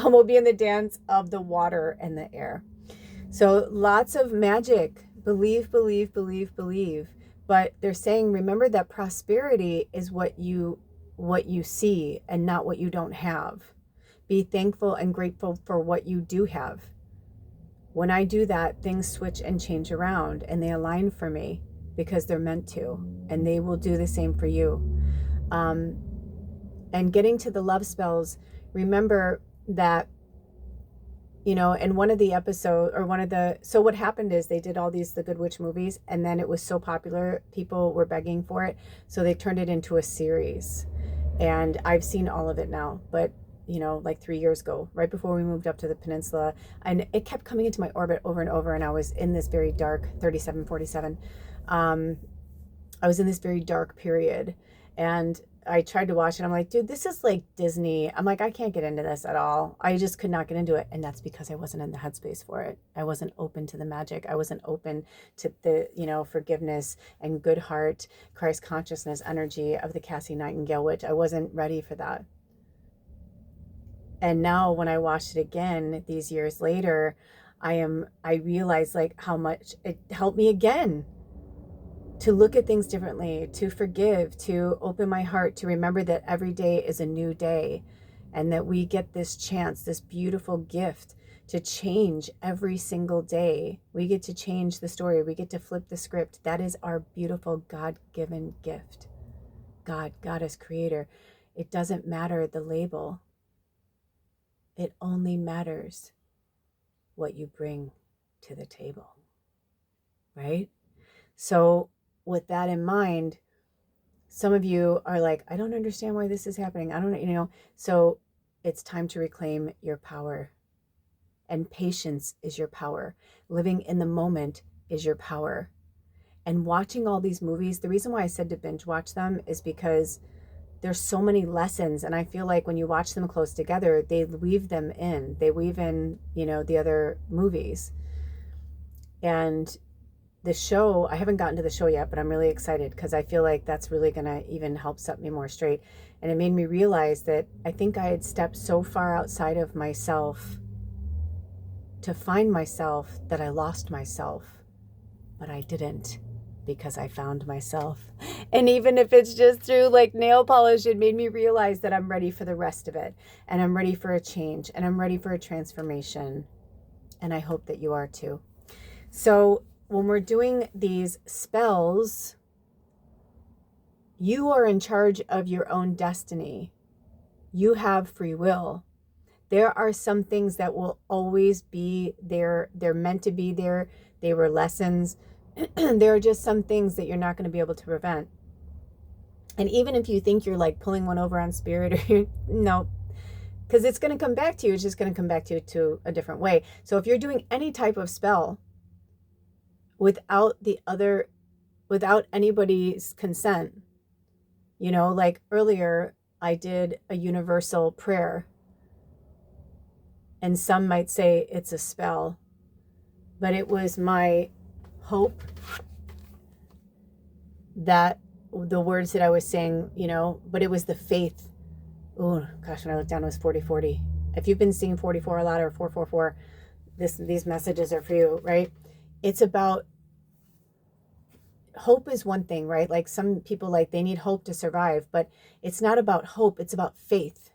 we'll be in the dance of the water and the air. So lots of magic. Believe, believe, believe, believe. But they're saying, remember that prosperity is what you see and not what you don't have. Be thankful and grateful for what you do have. When I do that, things switch and change around, and they align for me because they're meant to, and they will do the same for you. And getting to the love spells, remember that, in one of the episodes, so what happened is they did all the Good Witch movies, and then it was so popular, people were begging for it. So they turned it into a series, and I've seen all of it now, but like 3 years ago, right before we moved up to the peninsula, and it kept coming into my orbit over and over. And I was in this very dark 3747. I was in this very dark period, and I tried to watch it. I'm like, dude, this is like Disney. I'm like, I can't get into this at all. I just could not get into it. And that's because I wasn't in the headspace for it. I wasn't open to the magic. I wasn't open to the, forgiveness and good heart, Christ consciousness energy of the Cassie Nightingale witch. I wasn't ready for that. And now when I watched it again these years later, I realized like how much it helped me again to look at things differently, to forgive, to open my heart, to remember that every day is a new day, and that we get this chance, this beautiful gift to change every single day. We get to change the story. We get to flip the script. That is our beautiful God-given gift. God is creator. It doesn't matter the label. It only matters what you bring to the table, right? So with that in mind, some of you are like, I don't understand why this is happening. I don't, so it's time to reclaim your power. And patience is your power. Living in the moment is your power. And watching all these movies, the reason why I said to binge watch them is because there's so many lessons. And I feel like when you watch them close together, they weave them in. They weave in, the other movies. And the show, I haven't gotten to the show yet, but I'm really excited because I feel like that's really going to even help set me more straight. And it made me realize that I think I had stepped so far outside of myself to find myself that I lost myself, but I didn't. because I found myself. And even if it's just through like nail polish, it made me realize that I'm ready for the rest of it. And I'm ready for a change. And I'm ready for a transformation. And I hope that you are too. So when we're doing these spells, you are in charge of your own destiny. You have free will. There are some things that will always be there. They're meant to be there. They were lessons. There are just some things that you're not going to be able to prevent. And even if you think you're like pulling one over on spirit, or no, because it's going to come back to you. It's just going to come back to you to a different way. So if you're doing any type of spell without anybody's consent, you know, like earlier I did a universal prayer, and some might say it's a spell, but it was my hope that the words that I was saying, you know, but it was the faith. Oh gosh, when I looked down, it was 40-40. If you've been seeing 44 a lot, or 444, these messages are for you, right? It's about hope is one thing, right? Like some people, like they need hope to survive, but it's not about hope. It's about faith.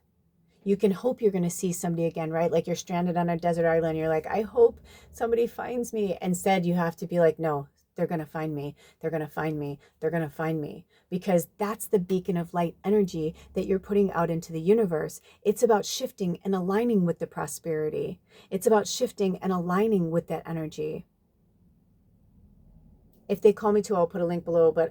You can hope you're going to see somebody again, right? Like you're stranded on a desert island. You're like, I hope somebody finds me. Instead, you have to be like, no, they're going to find me. They're going to find me. They're going to find me. Because that's the beacon of light energy that you're putting out into the universe. It's about shifting and aligning with the prosperity. It's about shifting and aligning with that energy. If they call me to, I'll put a link below, but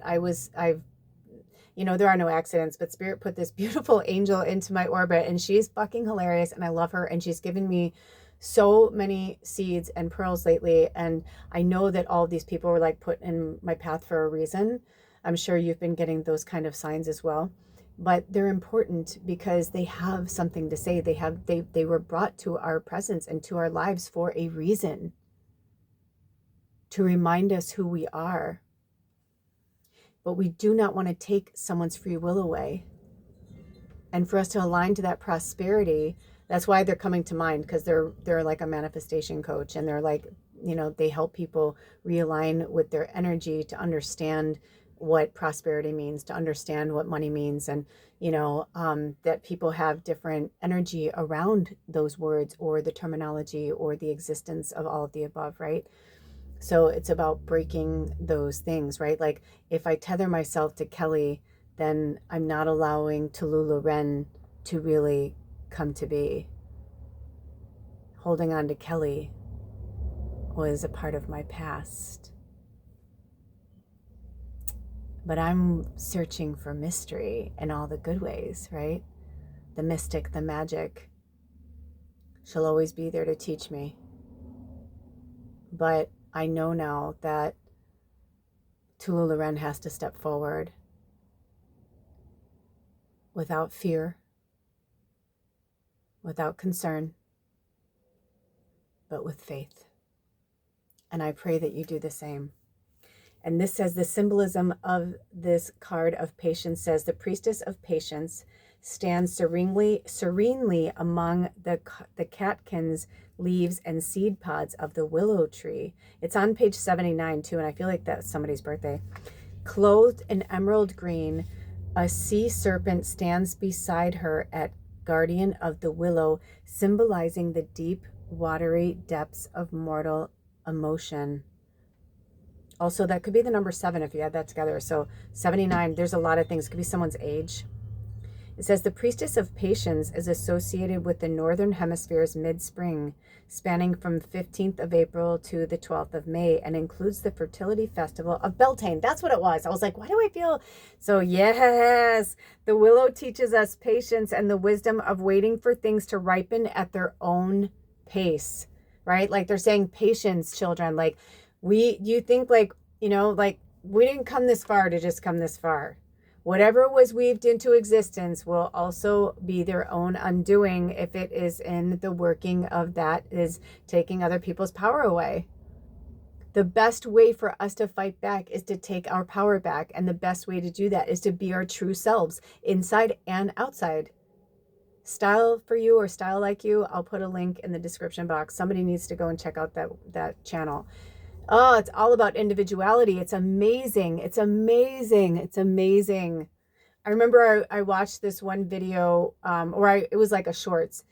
you know, there are no accidents, but Spirit put this beautiful angel into my orbit, and she's fucking hilarious, and I love her, and she's given me so many seeds and pearls lately, and I know that all of these people were like put in my path for a reason. I'm sure you've been getting those kind of signs as well, but they're important because they have something to say. They were brought to our presence and to our lives for a reason, to remind us who we are. But we do not want to take someone's free will away. And for us to align to that prosperity, that's why they're coming to mind, because they're like a manifestation coach, and they're like, you know, they help people realign with their energy to understand what prosperity means, to understand what money means, and you know, that people have different energy around those words or the terminology or the existence of all of the above, right? So it's about breaking those things, right? Like if I tether myself to Kelly, then I'm not allowing Tallulah Wren to really come to be. Holding on to Kelly was a part of my past. But I'm searching for mystery in all the good ways, right? The mystic, the magic. She'll always be there to teach me. But I know now that Tallulah Wren has to step forward without fear, without concern, but with faith. And I pray that you do the same. And this says, the symbolism of this card of patience says, the priestess of patience stands serenely among the catkins, leaves, and seed pods of the willow tree. It's on page 79 too, and I feel like that's somebody's birthday. Clothed in emerald green, a sea serpent stands beside her at guardian of the willow, symbolizing the deep, watery depths of mortal emotion. Also, that could be the number 7 if you add that together. So 79, there's a lot of things. It could be someone's age. It says the priestess of patience is associated with the northern hemisphere's mid-spring, spanning from 15th of April to the 12th of May, and includes the fertility festival of Beltane. That's what it was. I was like, why do I feel? So yes, the willow teaches us patience and the wisdom of waiting for things to ripen at their own pace, right? Like they're saying patience, children. Like you think like, you know, like we didn't come this far to just come this far. Whatever was weaved into existence will also be their own undoing if it is in the working of that is taking other people's power away. The best way for us to fight back is to take our power back. And the best way to do that is to be our true selves, inside and outside. Style for you or style like you, I'll put a link in the description box. Somebody needs to go and check out that channel. Oh, it's all about individuality. It's amazing. It's amazing. It's amazing. I remember I watched this one video, it was like a shorts,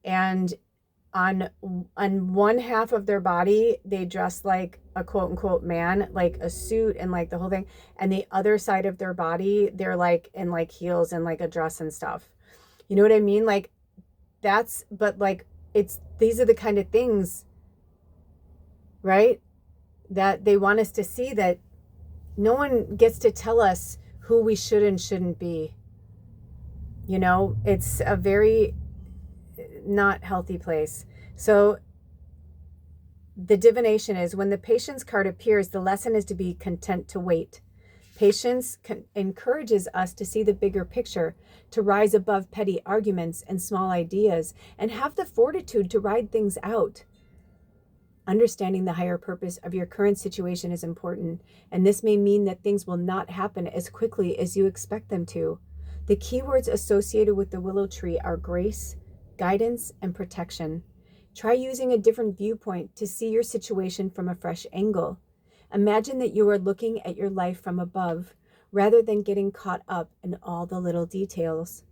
and on one half of their body they dress like a quote unquote man, like a suit and like the whole thing, and the other side of their body they're like in like heels and like a dress and stuff. You know what I mean? Like but like these are the kind of things, right, that they want us to see, that no one gets to tell us who we should and shouldn't be. You know, it's a very not healthy place. So the divination is, when the patience card appears, the lesson is to be content to wait. Patience encourages us to see the bigger picture, to rise above petty arguments and small ideas, and have the fortitude to ride things out. Understanding the higher purpose of your current situation is important, and this may mean that things will not happen as quickly as you expect them to. The keywords associated with the willow tree are grace, guidance, and protection. Try using a different viewpoint to see your situation from a fresh angle. Imagine that you are looking at your life from above, rather than getting caught up in all the little details.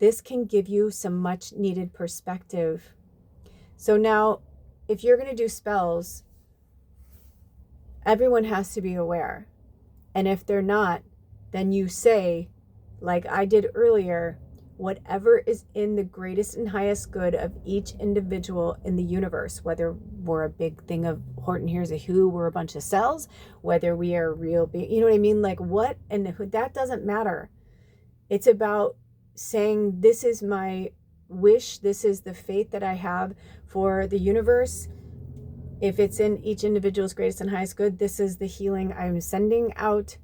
This can give you some much needed perspective. So now, if you're going to do spells, everyone has to be aware. And if they're not, then you say, like I did earlier, whatever is in the greatest and highest good of each individual in the universe, whether we're a big thing of Horton Hears a Who, we're a bunch of cells, whether we are real, you know what I mean? Like what and who, that doesn't matter. It's about saying, this is my wish, this is the faith that I have for the universe. If it's in each individual's greatest and highest good, this is the healing I'm sending out.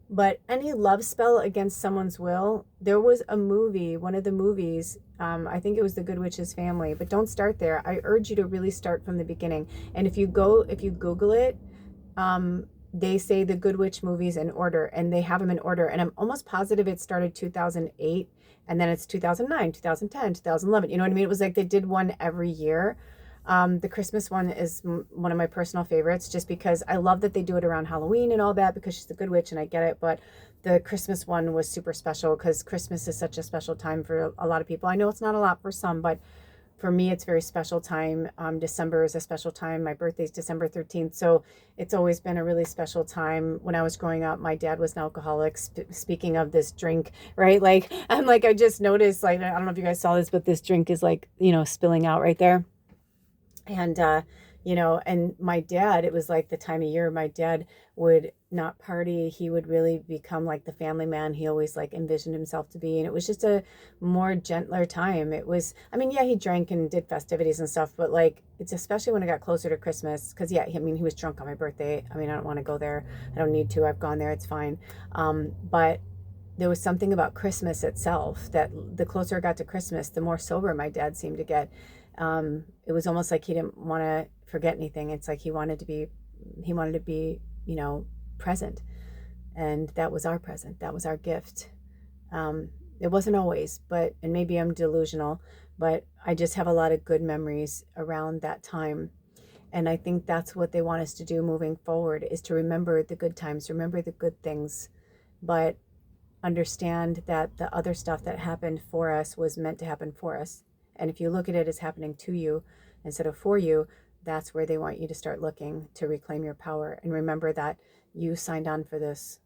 But any love spell against someone's will, there was a movie, one of the movies, I think it was The Good Witch's Family, but don't start there. I urge you to really start from the beginning. And if you Google it, they say the Good Witch movies in order, and they have them in order. And I'm almost positive it started 2008, and then it's 2009, 2010, 2011. You know what I mean? It was like they did one every year. The Christmas one is one of my personal favorites, just because I love that they do it around Halloween and all that, because she's the good witch and I get it. But the Christmas one was super special because Christmas is such a special time for a lot of people. I know it's not a lot for some, but for me, it's a very special time. December is a special time. My birthday is December 13th. So it's always been a really special time. When I was growing up, my dad was an alcoholic. Speaking of this drink, right? Like, I just noticed, like, I don't know if you guys saw this, but this drink is like, spilling out right there. And, and my dad, it was like the time of year my dad would not party. He would really become like the family man he always like envisioned himself to be. And it was just a more gentler time. It was, yeah, he drank and did festivities and stuff, but like, it's especially when it got closer to Christmas. Cause yeah, he was drunk on my birthday. I don't want to go there. I don't need to. I've gone there. It's fine. But there was something about Christmas itself that the closer it got to Christmas, the more sober my dad seemed to get. It was almost like he didn't want to forget anything. It's like he wanted to be, present. And that was our present. That was our gift. It wasn't always, and maybe I'm delusional, but I just have a lot of good memories around that time. And I think that's what they want us to do moving forward, is to remember the good times, remember the good things, but understand that the other stuff that happened for us was meant to happen for us. And if you look at it as happening to you instead of for you, that's where they want you to start looking to reclaim your power. And remember that you signed on for this,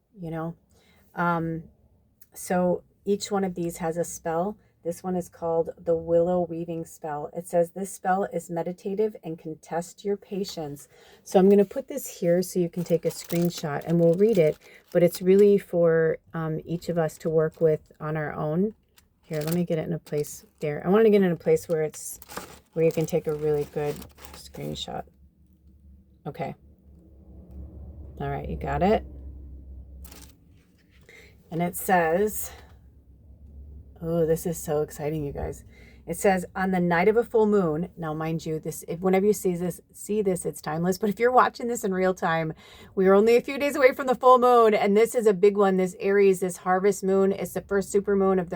So each one of these has a spell. This one is called the Willow Weaving Spell. It says this spell is meditative and can test your patience. So I'm going to put this here so you can take a screenshot and we'll read it. But it's really for each of us to work with on our own. Here, let me get it in a place there. I want to get it in a place where you can take a really good screenshot. Okay. All right, you got it. And it says, oh, this is so exciting, you guys. It says, on the night of a full moon, now mind you, whenever you see this, it's timeless. But if you're watching this in real time, we are only a few days away from the full moon. And this is a big one, this Aries, this harvest moon. It's the first super moon of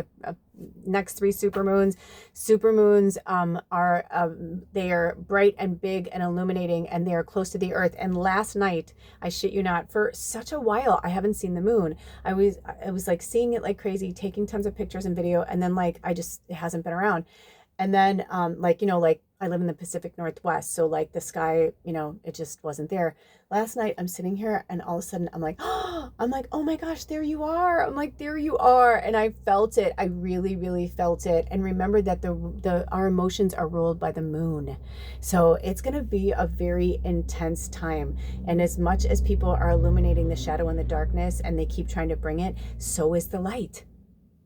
next 3 supermoons. Supermoons they are bright and big and illuminating, and they are close to the earth. And last night, I shit you not, for such a while, I haven't seen the moon. I was like seeing it like crazy, taking tons of pictures and video, and then like it hasn't been around. And then like, like I live in the Pacific Northwest, so like the sky, it just wasn't there. Last night I'm sitting here and all of a sudden I'm like, oh my gosh, there you are. I'm like, there you are. And I felt it. I really, really felt it. And remember that our emotions are ruled by the moon. So it's going to be a very intense time. And as much as people are illuminating the shadow and the darkness and they keep trying to bring it, so is the light.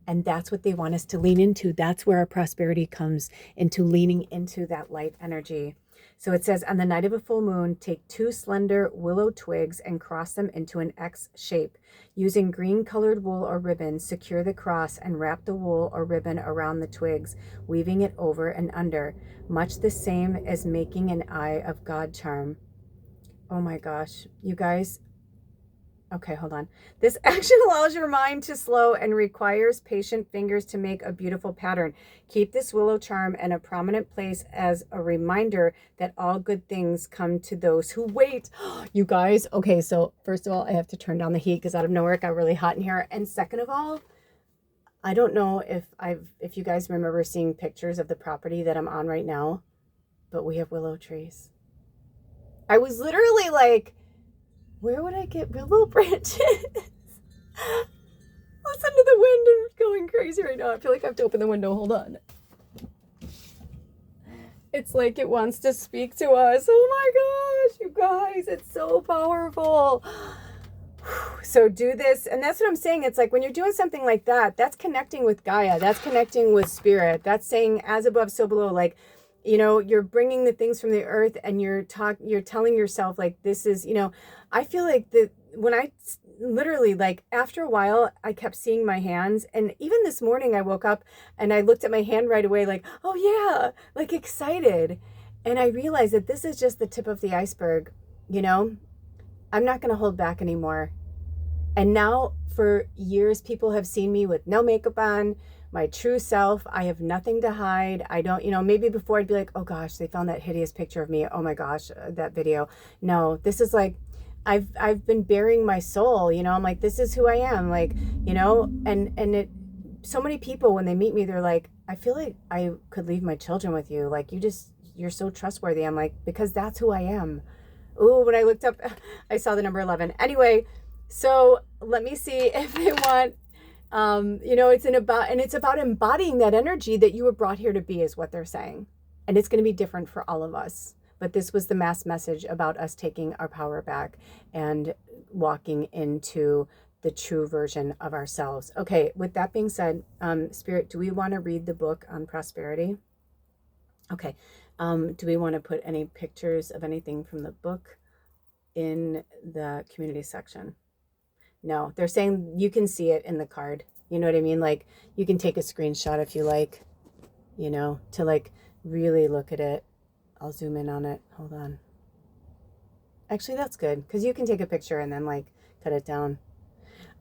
And that's what they want us to lean into. That's where our prosperity comes, into leaning into that light energy. So it says, on the night of a full moon, take 2 slender willow twigs and cross them into an X shape. Using green colored wool or ribbon, secure the cross and wrap the wool or ribbon around the twigs, weaving it over and under, much the same as making an Eye of God charm. Oh my gosh, you guys. Okay, hold on. This action allows your mind to slow and requires patient fingers to make a beautiful pattern. Keep this willow charm in a prominent place as a reminder that all good things come to those who wait. You guys, okay, so first of all, I have to turn down the heat because out of nowhere it got really hot in here. And second of all, I don't know if you guys remember seeing pictures of the property that I'm on right now, but we have willow trees. I was literally like, where would I get willow branches? Listen to the wind and going crazy right now. I feel like I have to open the window. Hold on. It's like it wants to speak to us. Oh my gosh, you guys, it's so powerful. So do this. And that's what I'm saying. It's like when you're doing something like that, that's connecting with Gaia. That's connecting with spirit. That's saying as above, so below. Like, you're bringing the things from the earth and you're telling yourself like, this is, I feel like when I literally, like, after a while, I kept seeing my hands. And even this morning I woke up and I looked at my hand right away, like, oh yeah, like excited. And I realized that this is just the tip of the iceberg. I'm not going to hold back anymore. And now for years, people have seen me with no makeup on, my true self. I have nothing to hide. I don't, maybe before I'd be like, oh gosh, they found that hideous picture of me. Oh my gosh, that video. No, this is like, I've been bearing my soul, I'm like, this is who I am. Like, and so many people, when they meet me, they're like, I feel like I could leave my children with you. Like, you're so trustworthy. I'm like, because that's who I am. Ooh, when I looked up, I saw the number 11. Anyway, so let me see if they want, it's about embodying that energy that you were brought here to be, is what they're saying. And it's going to be different for all of us. But this was the mass message about us taking our power back and walking into the true version of ourselves. Okay, with that being said, Spirit, do we want to read the book on prosperity? Okay. Do we want to put any pictures of anything from the book in the community section? No, they're saying you can see it in the card. You know what I mean? Like, you can take a screenshot if you like, to like really look at it. I'll zoom in on it. Hold on. Actually, that's good, because you can take a picture and then like cut it down.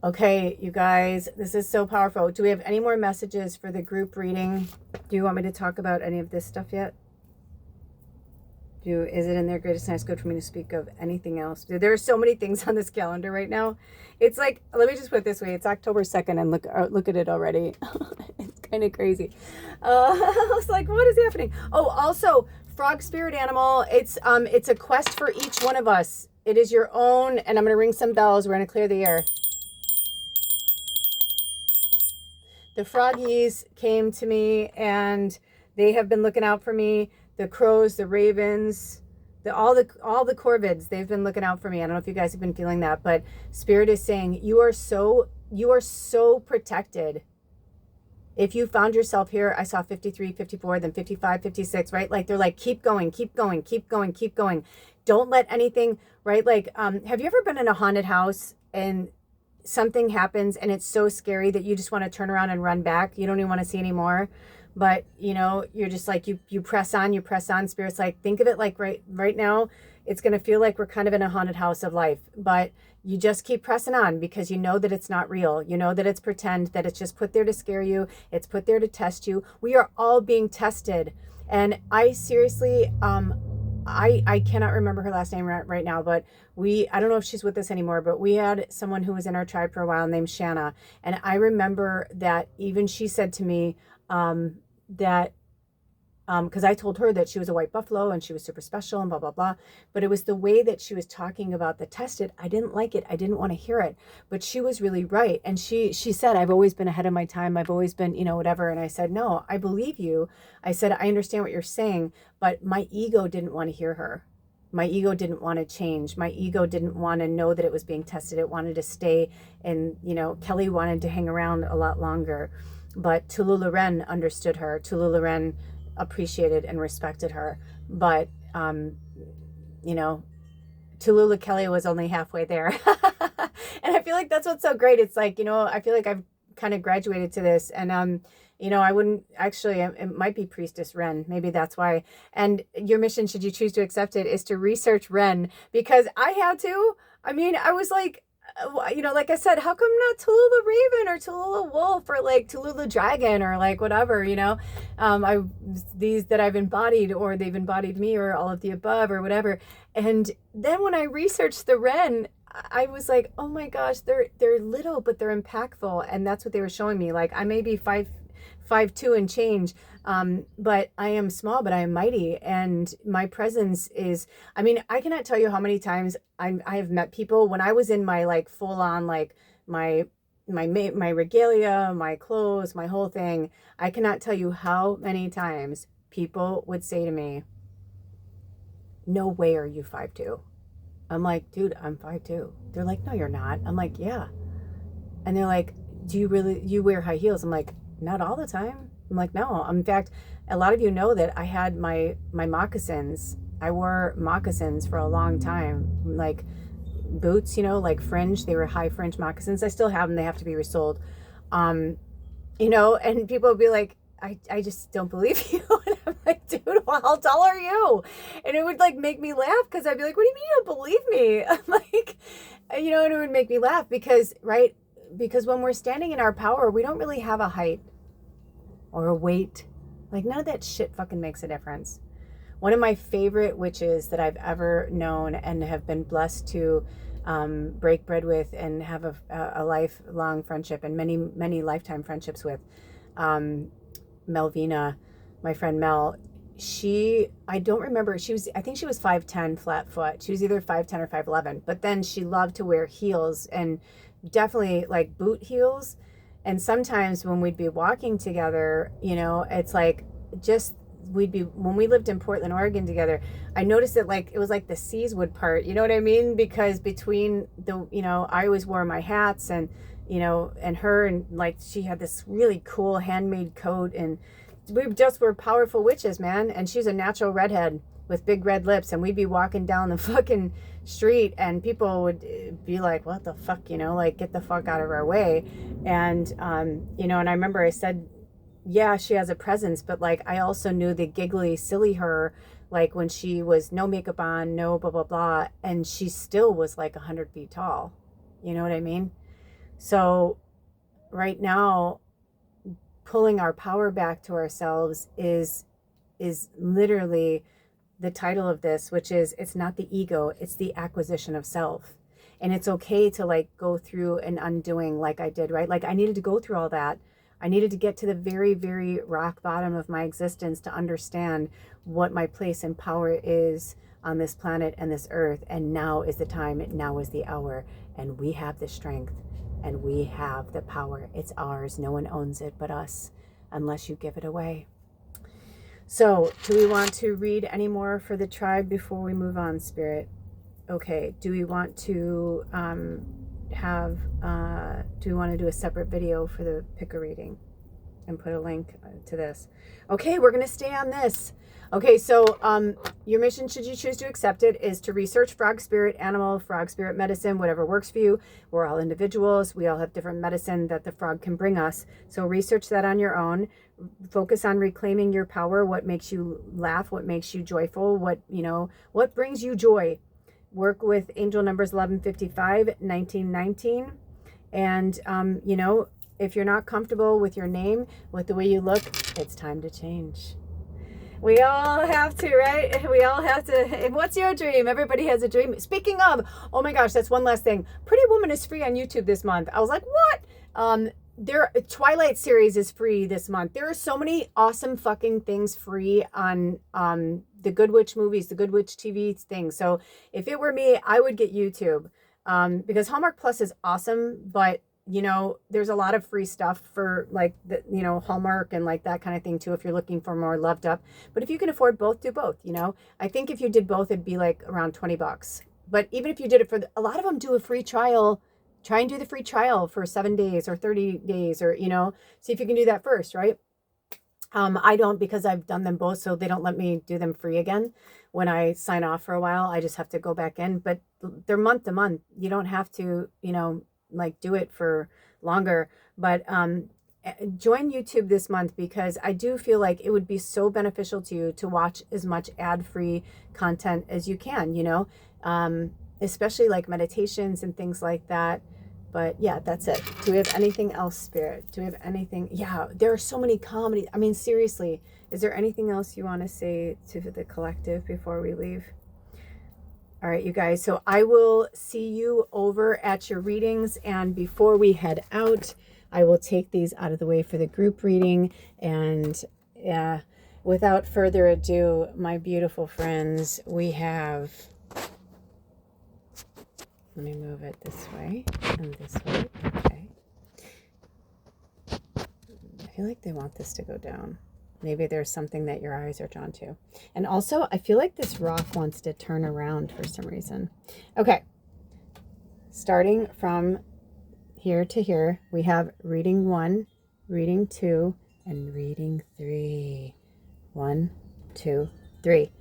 Okay, you guys, this is so powerful. Do we have any more messages for the group reading? Do you want me to talk about any of this stuff yet? Is it in their greatest nice good for me to speak of anything else? There are so many things on this calendar right now. It's like, let me just put it this way. It's October 2nd and look at it already. It's kind of crazy. I was like, what is happening? Oh, also, frog spirit animal. It's a quest for each one of us. It is your own, and I'm going to ring some bells. We're going to clear the air. The froggies came to me and they have been looking out for me. The crows, the ravens, all the corvids, they've been looking out for me. I don't know if you guys have been feeling that, but Spirit is saying you are so protected. If you found yourself here, I saw 53, 54, then 55, 56, right? Like, they're like, keep going, keep going, keep going, keep going. Don't let anything, right? Like, have you ever been in a haunted house and something happens and it's so scary that you just want to turn around and run back? You don't even want to see anymore. But, you're just like, you press on, Spirit's like, think of it like right now, it's going to feel like we're kind of in a haunted house of life, but you just keep pressing on because you know that it's not real. You know that it's pretend, that it's just put there to scare you. It's put there to test you. We are all being tested. And I seriously, I cannot remember her last name right now, but I don't know if she's with us anymore, but we had someone who was in our tribe for a while named Shanna. And I remember that even she said to me, that because I told her that she was a white buffalo and she was super special and blah, blah, blah. But it was the way that she was talking about the tested. I didn't like it. I didn't want to hear it. But she was really right. And she said, I've always been ahead of my time. I've always been, whatever. And I said, no, I believe you. I said, I understand what you're saying, but my ego didn't want to hear her. My ego didn't want to change. My ego didn't want to know that it was being tested. It wanted to stay. And, Kelly wanted to hang around a lot longer. But Tallulah Wren understood her. Tallulah Wren appreciated and respected her, but Tallulah Kelly was only halfway there. And I feel like that's what's so great. It's like, I feel like I've kind of graduated to this, and I wouldn't actually, it might be Priestess Wren, maybe that's why. And your mission, should you choose to accept it, is to research Wren, because I had to. I was like, like I said, how come not Tallulah Raven or Tallulah Wolf or like Tallulah Dragon or like whatever, these that I've embodied, or they've embodied me, or all of the above, or whatever. And then when I researched the Wren, I was like, oh my gosh, they're little, but they're impactful. And that's what they were showing me. Like, I may be 5'2" and change, but I am small, but I am mighty, and my presence is, I cannot tell you how many times I have met people when I was in my like full on, like my regalia, my clothes, my whole thing. I cannot tell you how many times people would say to me, no way are you 5'2". I'm like, dude, I'm 5'2". They're like, no, you're not. I'm like, yeah. And they're like, you wear high heels? I'm like, not all the time. I'm like, no. In fact, a lot of you know that I had my moccasins. I wore moccasins for a long time, like boots, like fringe. They were high fringe moccasins. I still have them. They have to be resold. And people would be like, I just don't believe you. And I'm like, dude, well, how tall are you? And it would like make me laugh, because I'd be like, what do you mean you don't believe me? I'm like, and it would make me laugh because when we're standing in our power, we don't really have a height or a weight. Like, none of that shit fucking makes a difference. One of my favorite witches that I've ever known and have been blessed to break bread with and have a lifelong friendship and many, many lifetime friendships with, Melvina, my friend Mel. I don't remember, I think she was 5'10", flat foot. She was either 5'10" or 5'11", but then she loved to wear heels, and definitely like boot heels. And sometimes when we'd be walking together, it's like, when we lived in Portland, Oregon together, I noticed that like, it was like the seas would part, you know what I mean? Because between I always wore my hats, and, and her, and like, she had this really cool handmade coat, and we just were powerful witches, man. And she's a natural redhead with big red lips, and we'd be walking down the fucking street, and people would be like, what the fuck, like, get the fuck out of our way. And and I remember I said, yeah, she has a presence, but like, I also knew the giggly silly her, like when she was no makeup on, no blah blah blah, and she still was like 100 feet tall. You know what I mean? So right now, pulling our power back to ourselves is literally the title of this, which is, it's not the ego, it's the acquisition of self. And it's okay to like go through an undoing, like I did, right? Like, I needed to go through all that. I needed to get to the very, very rock bottom of my existence to understand what my place and power is on this planet and this earth. And now is the time, now is the hour, and we have the strength and we have the power. It's ours. No one owns it but us, unless you give it away. So, do we want to read any more for the tribe before we move on, Spirit? Okay, do we want to do we want to do a separate video for the picker reading and put a link to this? Okay, we're going to stay on this. Okay, so your mission, should you choose to accept it, is to research frog spirit, animal, frog spirit medicine, whatever works for you. We're all individuals. We all have different medicine that the frog can bring us. So research that on your own. Focus on reclaiming your power, what makes you laugh, what makes you joyful, what brings you joy. Work with angel numbers 1155, 1919. And, if you're not comfortable with your name, with the way you look, it's time to change. We all have to, right? We all have to. What's your dream? Everybody has a dream. Speaking of, oh my gosh, that's one last thing. Pretty Woman is free on YouTube this month. I was like, what? Their Twilight series is free this month. There are so many awesome fucking things free on the Good Witch movies, the Good Witch TV things. So if it were me, I would get YouTube because Hallmark Plus is awesome, but there's a lot of free stuff for like the, Hallmark and like that kind of thing too, if you're looking for more loved up. But if you can afford both, do both. I think if you did both, it'd be like around $20. But even if you did it for a lot of them do a free trial. Try and do the free trial for 7 days or 30 days or, see if you can do that first, right? I don't, because I've done them both, so they don't let me do them free again. When I sign off for a while, I just have to go back in, but they're month to month. You don't have to, like do it for longer, but join YouTube this month because I do feel like it would be so beneficial to you to watch as much ad-free content as you can, especially like meditations and things like that. But yeah, that's it. Do we have anything else, Spirit? Do we have anything? Yeah, there are so many comedies. I mean, seriously, is there anything else you want to say to the collective before we leave? All right, you guys. So I will see you over at your readings. And before we head out, I will take these out of the way for the group reading. And without further ado, my beautiful friends, we have... Let me move it this way and this way. Okay. I feel like they want this to go down. Maybe there's something that your eyes are drawn to. And also, I feel like this rock wants to turn around for some reason. Okay. Starting from here to here, we have reading 1, reading 2, and reading 3. 1, 2, 3.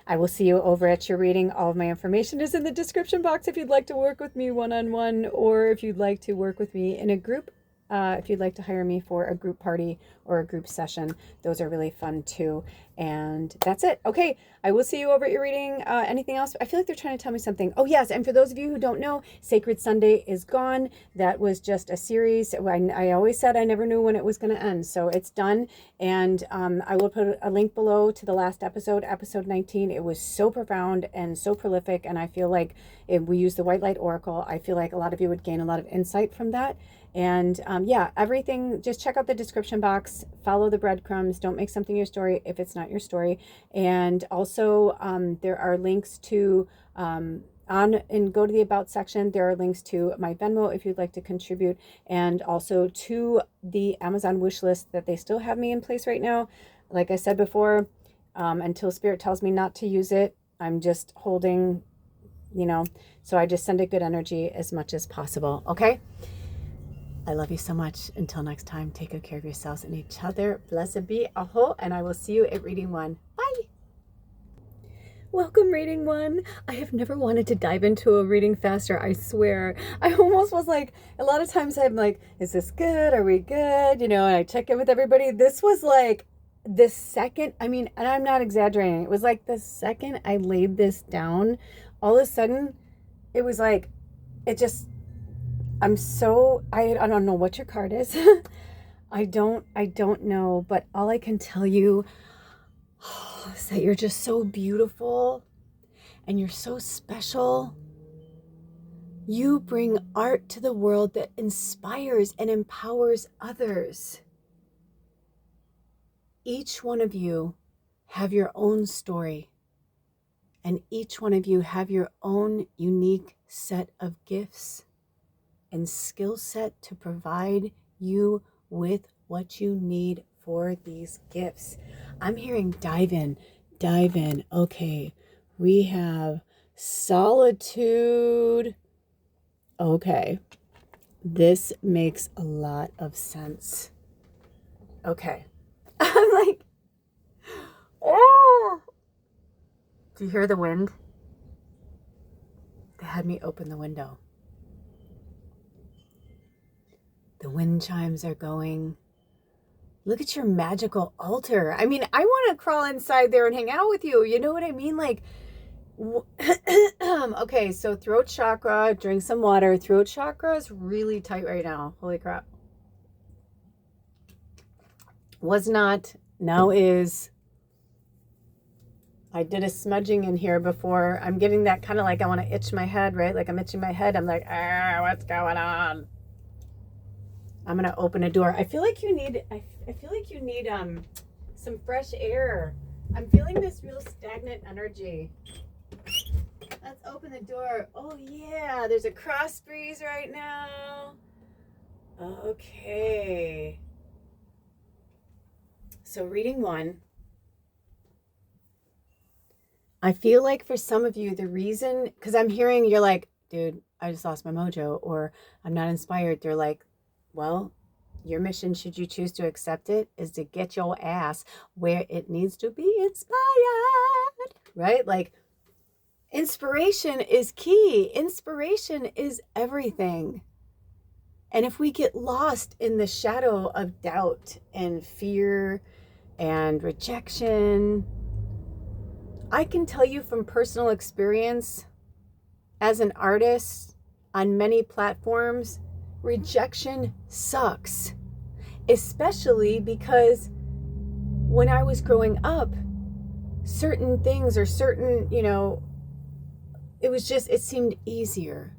I will see you over at your reading. All of my information is in the description box if you'd like to work with me one-on-one, or if you'd like to work with me in a group. If you'd like to hire me for a group party or a group session, those are really fun too. And that's it. Okay, I will see you over at your reading. Anything else? I feel like they're trying to tell me something. Oh yes, and for those of you who don't know, Sacred Sunday is gone. That was just a series. I always said I never knew when it was going to end, so it's done. And I will put a link below to the last episode, episode 19. It was so profound and so prolific, and I feel like if we use the White Light Oracle, I feel like a lot of you would gain a lot of insight from that. And yeah, everything, just check out the description box, follow the breadcrumbs, don't make something your story if it's not your story. And also there are links to, and go to the About section, there are links to my Venmo if you'd like to contribute, and also to the Amazon wish list that they still have me in place right now. Like I said before, until Spirit tells me not to use it, I'm just holding, so I just send it good energy as much as possible, okay? I love you so much. Until next time, take good care of yourselves and each other. Blessed be Aho, and I will see you at reading 1. Bye. Welcome, reading 1. I have never wanted to dive into a reading faster, I swear. I almost was like, a lot of times I'm like, is this good? Are we good? And I check in with everybody. This was like the second, and I'm not exaggerating. It was like the second I laid this down, all of a sudden, it was like, it just... I don't know what your card is. I don't know, but all I can tell you is that you're just so beautiful and you're so special. You bring art to the world that inspires and empowers others. Each one of you have your own story, and each one of you have your own unique set of gifts and skill set to provide you with what you need for these gifts. I'm hearing dive in. Okay, we have solitude. Okay, this makes a lot of sense. Okay, I'm like, oh, do you hear the wind? They had me open the window. The wind chimes are going. Look at your magical altar. I mean, I want to crawl inside there and hang out with you. You know what I mean? Like, okay, so throat chakra, drink some water. Throat chakra is really tight right now. Holy crap. Was not, now is. I did a smudging in here before. I'm getting that kind of like I want to itch my head, right? Like I'm itching my head. I'm like, what's going on? I'm going to open a door. I feel like you need, I feel like you need some fresh air. I'm feeling this real stagnant energy. Let's open the door. Oh yeah, there's a cross breeze right now. Okay. So reading 1. I feel like for some of you, the reason, because I'm hearing you're like, dude, I just lost my mojo, or I'm not inspired. They're like, well, your mission, should you choose to accept it, is to get your ass where it needs to be inspired, right? Like, inspiration is key. Inspiration is everything. And if we get lost in the shadow of doubt and fear and rejection, I can tell you from personal experience as an artist on many platforms, rejection sucks, especially because when I was growing up, certain things or certain, it seemed easier,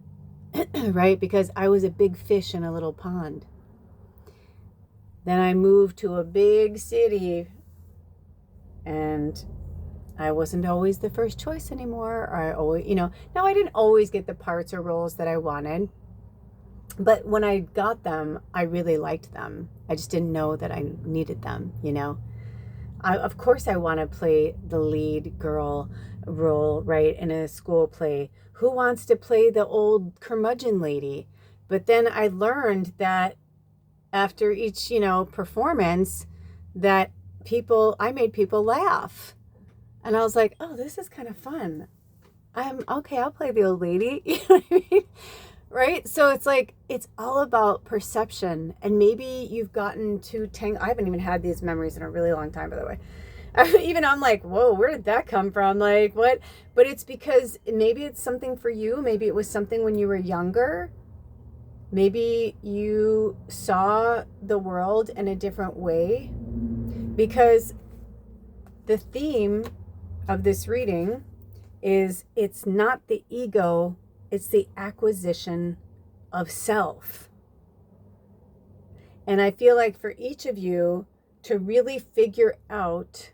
right? Because I was a big fish in a little pond. Then I moved to a big city and I wasn't always the first choice anymore. Or I always, now I didn't always get the parts or roles that I wanted, but when I got them, I really liked them. I just didn't know that I needed them, of course I want to play the lead girl role, right, in a school play. Who wants to play the old curmudgeon lady? But then I learned that after each, performance, that I made people laugh. And I was like, oh, this is kind of fun. I'm okay, I'll play the old lady. You know what I mean? Right? So it's like, it's all about perception. And maybe you've gotten too I haven't even had these memories in a really long time, by the way. Even I'm like, whoa, where did that come from? Like, what? But it's because maybe it's something for you. Maybe it was something when you were younger. Maybe you saw the world in a different way. Because the theme of this reading is, it's not the ego, it's the acquisition of self. And I feel like for each of you to really figure out,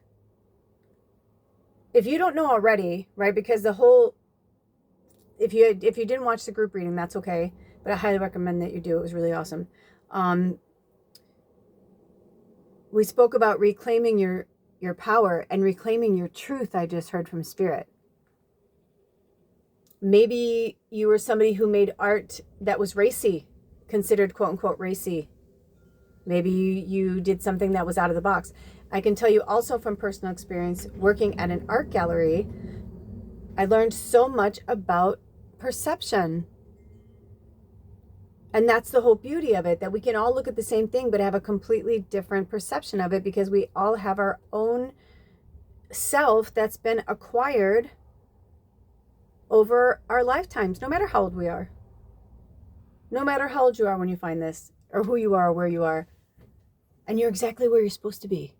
if you don't know already, right? Because if you didn't watch the group reading, that's okay, but I highly recommend that you do. It was really awesome. We spoke about reclaiming your power and reclaiming your truth. I just heard from Spirit. Maybe you were somebody who made art that was racy, considered quote unquote racy. Maybe you did something that was out of the box. I can tell you also from personal experience, working at an art gallery, I learned so much about perception. And that's the whole beauty of it, that we can all look at the same thing but have a completely different perception of it, because we all have our own self that's been acquired over our lifetimes, no matter how old we are. No matter how old you are when you find this, or who you are, or where you are. And you're exactly where you're supposed to be.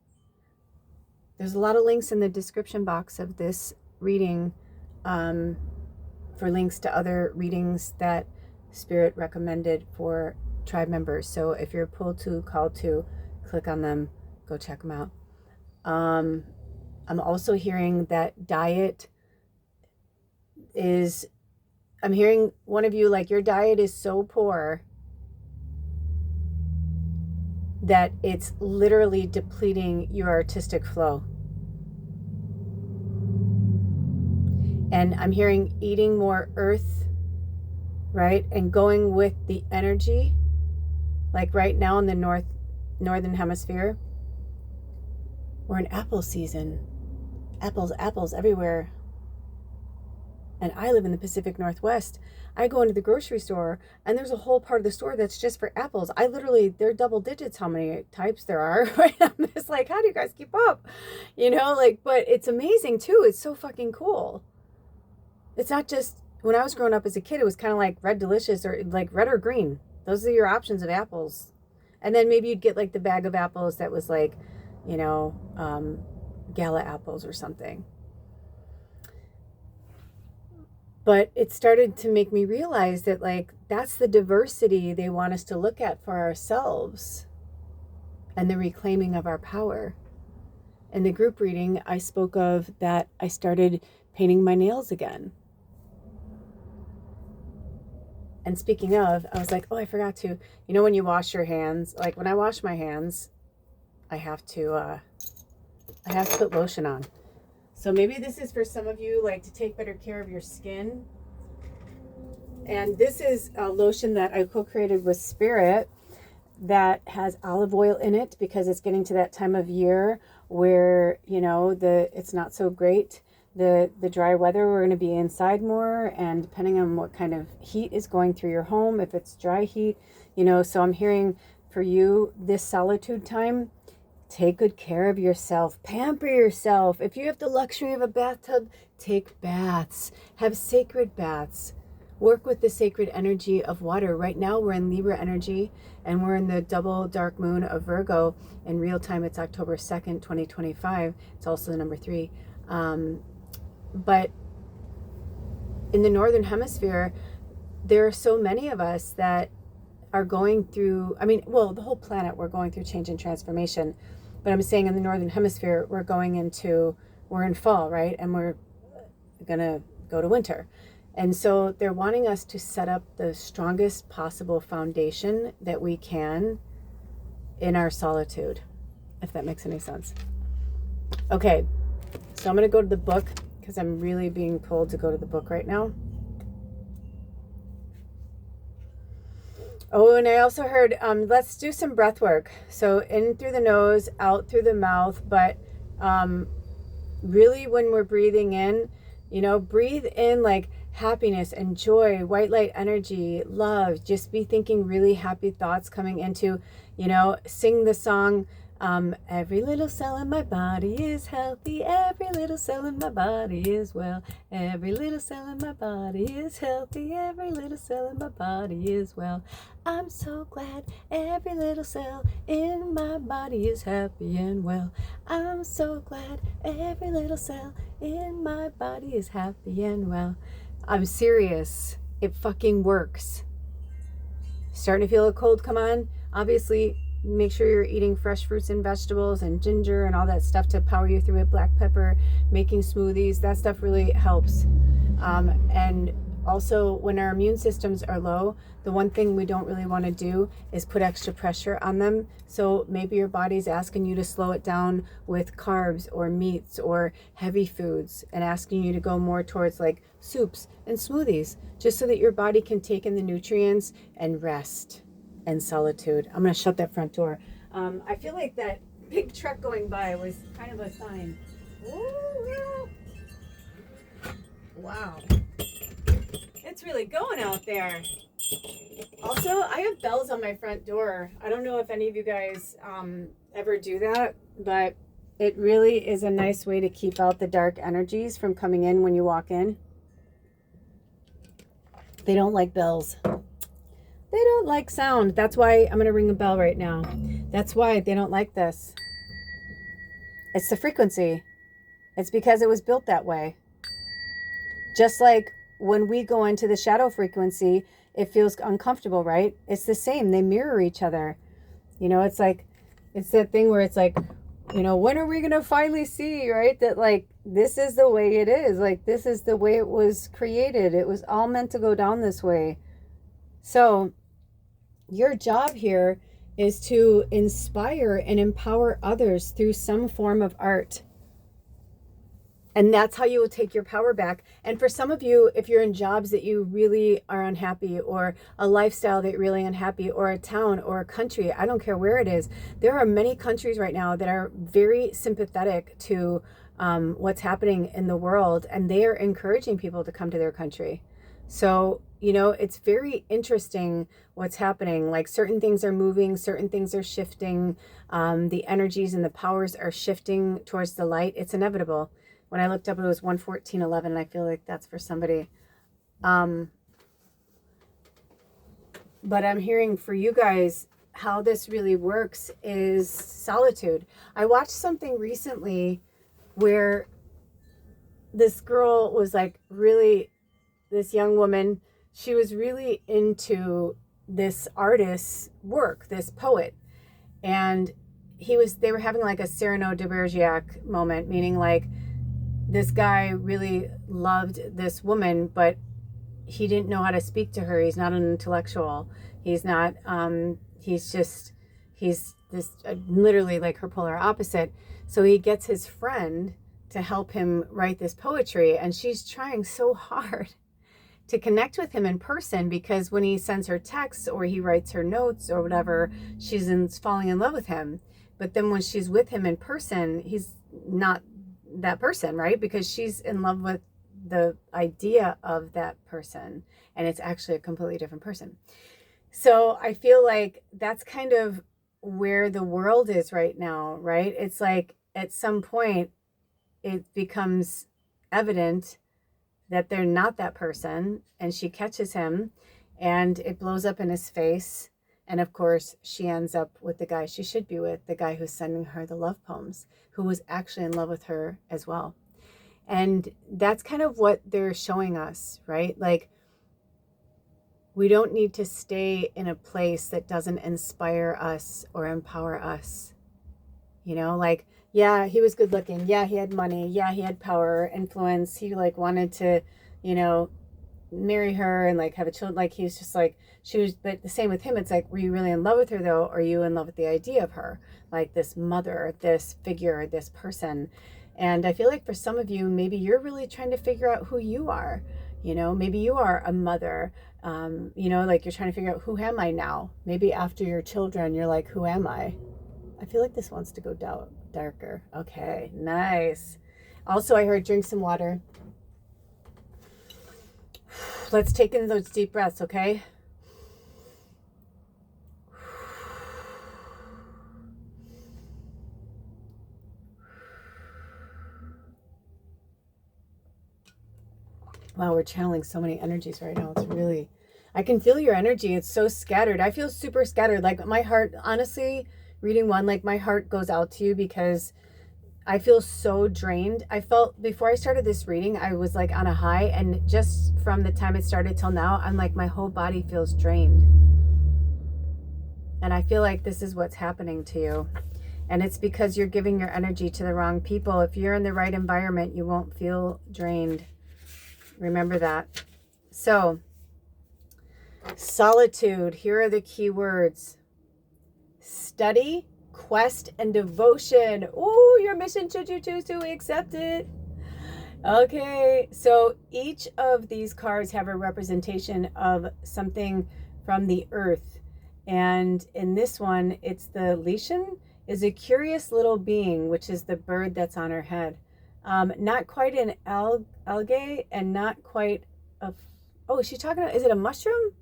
There's a lot of links in the description box of this reading for links to other readings that Spirit recommended for tribe members. So if you're pulled to, called to, click on them, go check them out. I'm also hearing that diet is, I'm hearing one of you, like, your diet is so poor that it's literally depleting your artistic flow. And I'm hearing eating more earth, right? And going with the energy, like right now in the northern hemisphere, we're in apple season. Apples everywhere. and I live in the Pacific Northwest. I go into the grocery store and there's a whole part of the store that's just for apples. I literally, they're double digits how many types there are, right? I'm just like, how do you guys keep up? You know, like, but it's amazing too. It's so fucking cool. It's not just, when I was growing up as a kid, it was kind of like Red Delicious or like red or green. Those are your options of apples. And then maybe you'd get like the bag of apples that was like, you know, gala apples or something. But it started to make me realize that, like, that's the diversity they want us to look at for ourselves and the reclaiming of our power. In the group reading, I spoke of that I started painting my nails again. And speaking of, I was like, oh, I forgot to, you know, when you wash your hands, like when I wash my hands, I have to put lotion on. So maybe this is for some of you, like, to take better care of your skin. And this is a lotion that I co-created with Spirit that has olive oil in it, because it's getting to that time of year where, you know, it's not so great. The dry weather, we're going to be inside more, and depending on what kind of heat is going through your home, if it's dry heat, you know, so I'm hearing for you this solitude time, take good care of yourself, pamper yourself. If you have the luxury of a bathtub, take baths, have sacred baths, work with the sacred energy of water. Right now we're in Libra energy, and we're in the double dark moon of Virgo. In real time, it's October 2nd, 2025. It's also the number 3. But in the Northern Hemisphere, there are so many of us that are going through, I mean, well, the whole planet, we're going through change and transformation. But I'm saying in the Northern Hemisphere, we're in fall, right? And we're going to go to winter. And so they're wanting us to set up the strongest possible foundation that we can in our solitude, if that makes any sense. Okay, so I'm going to go to the book, because I'm really being pulled to go to the book right now. Oh, and I also heard, let's do some breath work. So in through the nose, out through the mouth. But really when we're breathing in, you know, breathe in like happiness and joy, white light energy, love. Just be thinking really happy thoughts coming into, you know, sing the song, every little cell in my body is healthy, every little cell in my body is well, every little cell in my body is healthy, every little cell in my body is well. I'm so glad every little cell in my body is happy and well. I'm so glad every little cell in my body is happy and well. I'm serious. It fucking works. Starting to feel a cold come on? Obviously, make sure you're eating fresh fruits and vegetables and ginger and all that stuff to power you through it. Black pepper, making smoothies, that stuff really helps. And also, when our immune systems are low, the one thing we don't really want to do is put extra pressure on them. So maybe your body's asking you to slow it down with carbs or meats or heavy foods, and asking you to go more towards like soups and smoothies, just so that your body can take in the nutrients and rest and solitude. I'm going to shut that front door. I feel like that big truck going by was kind of a sign. Ooh, wow. It's really going out there. Also, I have bells on my front door. I don't know if any of you guys ever do that, but it really is a nice way to keep out the dark energies from coming in when you walk in. They don't like bells. They don't like sound. That's why I'm going to ring a bell right now. That's why they don't like this. It's the frequency. It's because it was built that way. Just like when we go into the shadow frequency, it feels uncomfortable, right? It's the same. They mirror each other. You know, it's like, it's that thing where it's like, you know, when are we going to finally see, right? That like, this is the way it is. Like, this is the way it was created. It was all meant to go down this way. So your job here is to inspire and empower others through some form of art. And that's how you will take your power back. And for some of you, if you're in jobs that you really are unhappy, or a lifestyle that you're really unhappy, or a town or a country, I don't care where it is. There are many countries right now that are very sympathetic to what's happening in the world, and they are encouraging people to come to their country. So, you know, it's very interesting what's happening. Like certain things are moving, certain things are shifting. The energies and the powers are shifting towards the light. It's inevitable. When I looked up, it was 114.11, and I feel like that's for somebody. But I'm hearing for you guys, how this really works is solitude. I watched something recently where this girl was like really, this young woman, she was really into this artist's work, this poet. And they were having like a Cyrano de Bergerac moment, meaning like this guy really loved this woman, but he didn't know how to speak to her. He's not an intellectual. He's not, he's this literally like her polar opposite. So he gets his friend to help him write this poetry. And she's trying so hard to connect with him in person, because when he sends her texts or he writes her notes or whatever, she's falling in love with him. But then when she's with him in person, he's not that person, right? Because she's in love with the idea of that person, and it's actually a completely different person. So I feel like that's kind of where the world is right now, right? It's like at some point it becomes evident that they're not that person, and she catches him and it blows up in his face. And of course she ends up with the guy she should be with, the guy who's sending her the love poems, who was actually in love with her as well. And that's kind of what they're showing us, right? Like, we don't need to stay in a place that doesn't inspire us or empower us. You know, like, yeah, he was good looking. Yeah, he had money. Yeah, he had power, influence. He like wanted to, you know, marry her and like have a child. Like he was just like, she was, but the same with him. It's like, were you really in love with her though? Or are you in love with the idea of her? Like this mother, this figure, this person. And I feel like for some of you, maybe you're really trying to figure out who you are. You know, maybe you are a mother. You know, like you're trying to figure out, who am I now? Maybe after your children, you're like, who am I? I feel like this wants to go darker. Okay, nice. Also, I heard drink some water. Let's take in those deep breaths, okay? Wow, we're channeling so many energies right now. It's really, I can feel your energy. It's so scattered. I feel super scattered. Like my heart, honestly, reading one, like my heart goes out to you because I feel so drained. I felt before I started this reading, I was like on a high, and just from the time it started till now, I'm like, my whole body feels drained. And I feel like this is what's happening to you. And it's because you're giving your energy to the wrong people. If you're in the right environment, you won't feel drained. Remember that. So, solitude. Here are the key words: study, quest, and devotion. Ooh, your mission, should you choose to accept it. Okay, so each of these cards have a representation of something from the earth. And in this one, it's the Lichen is a curious little being, which is the bird that's on her head. Not quite an algae, and not quite a... Oh, is she talking about... Is it a mushroom?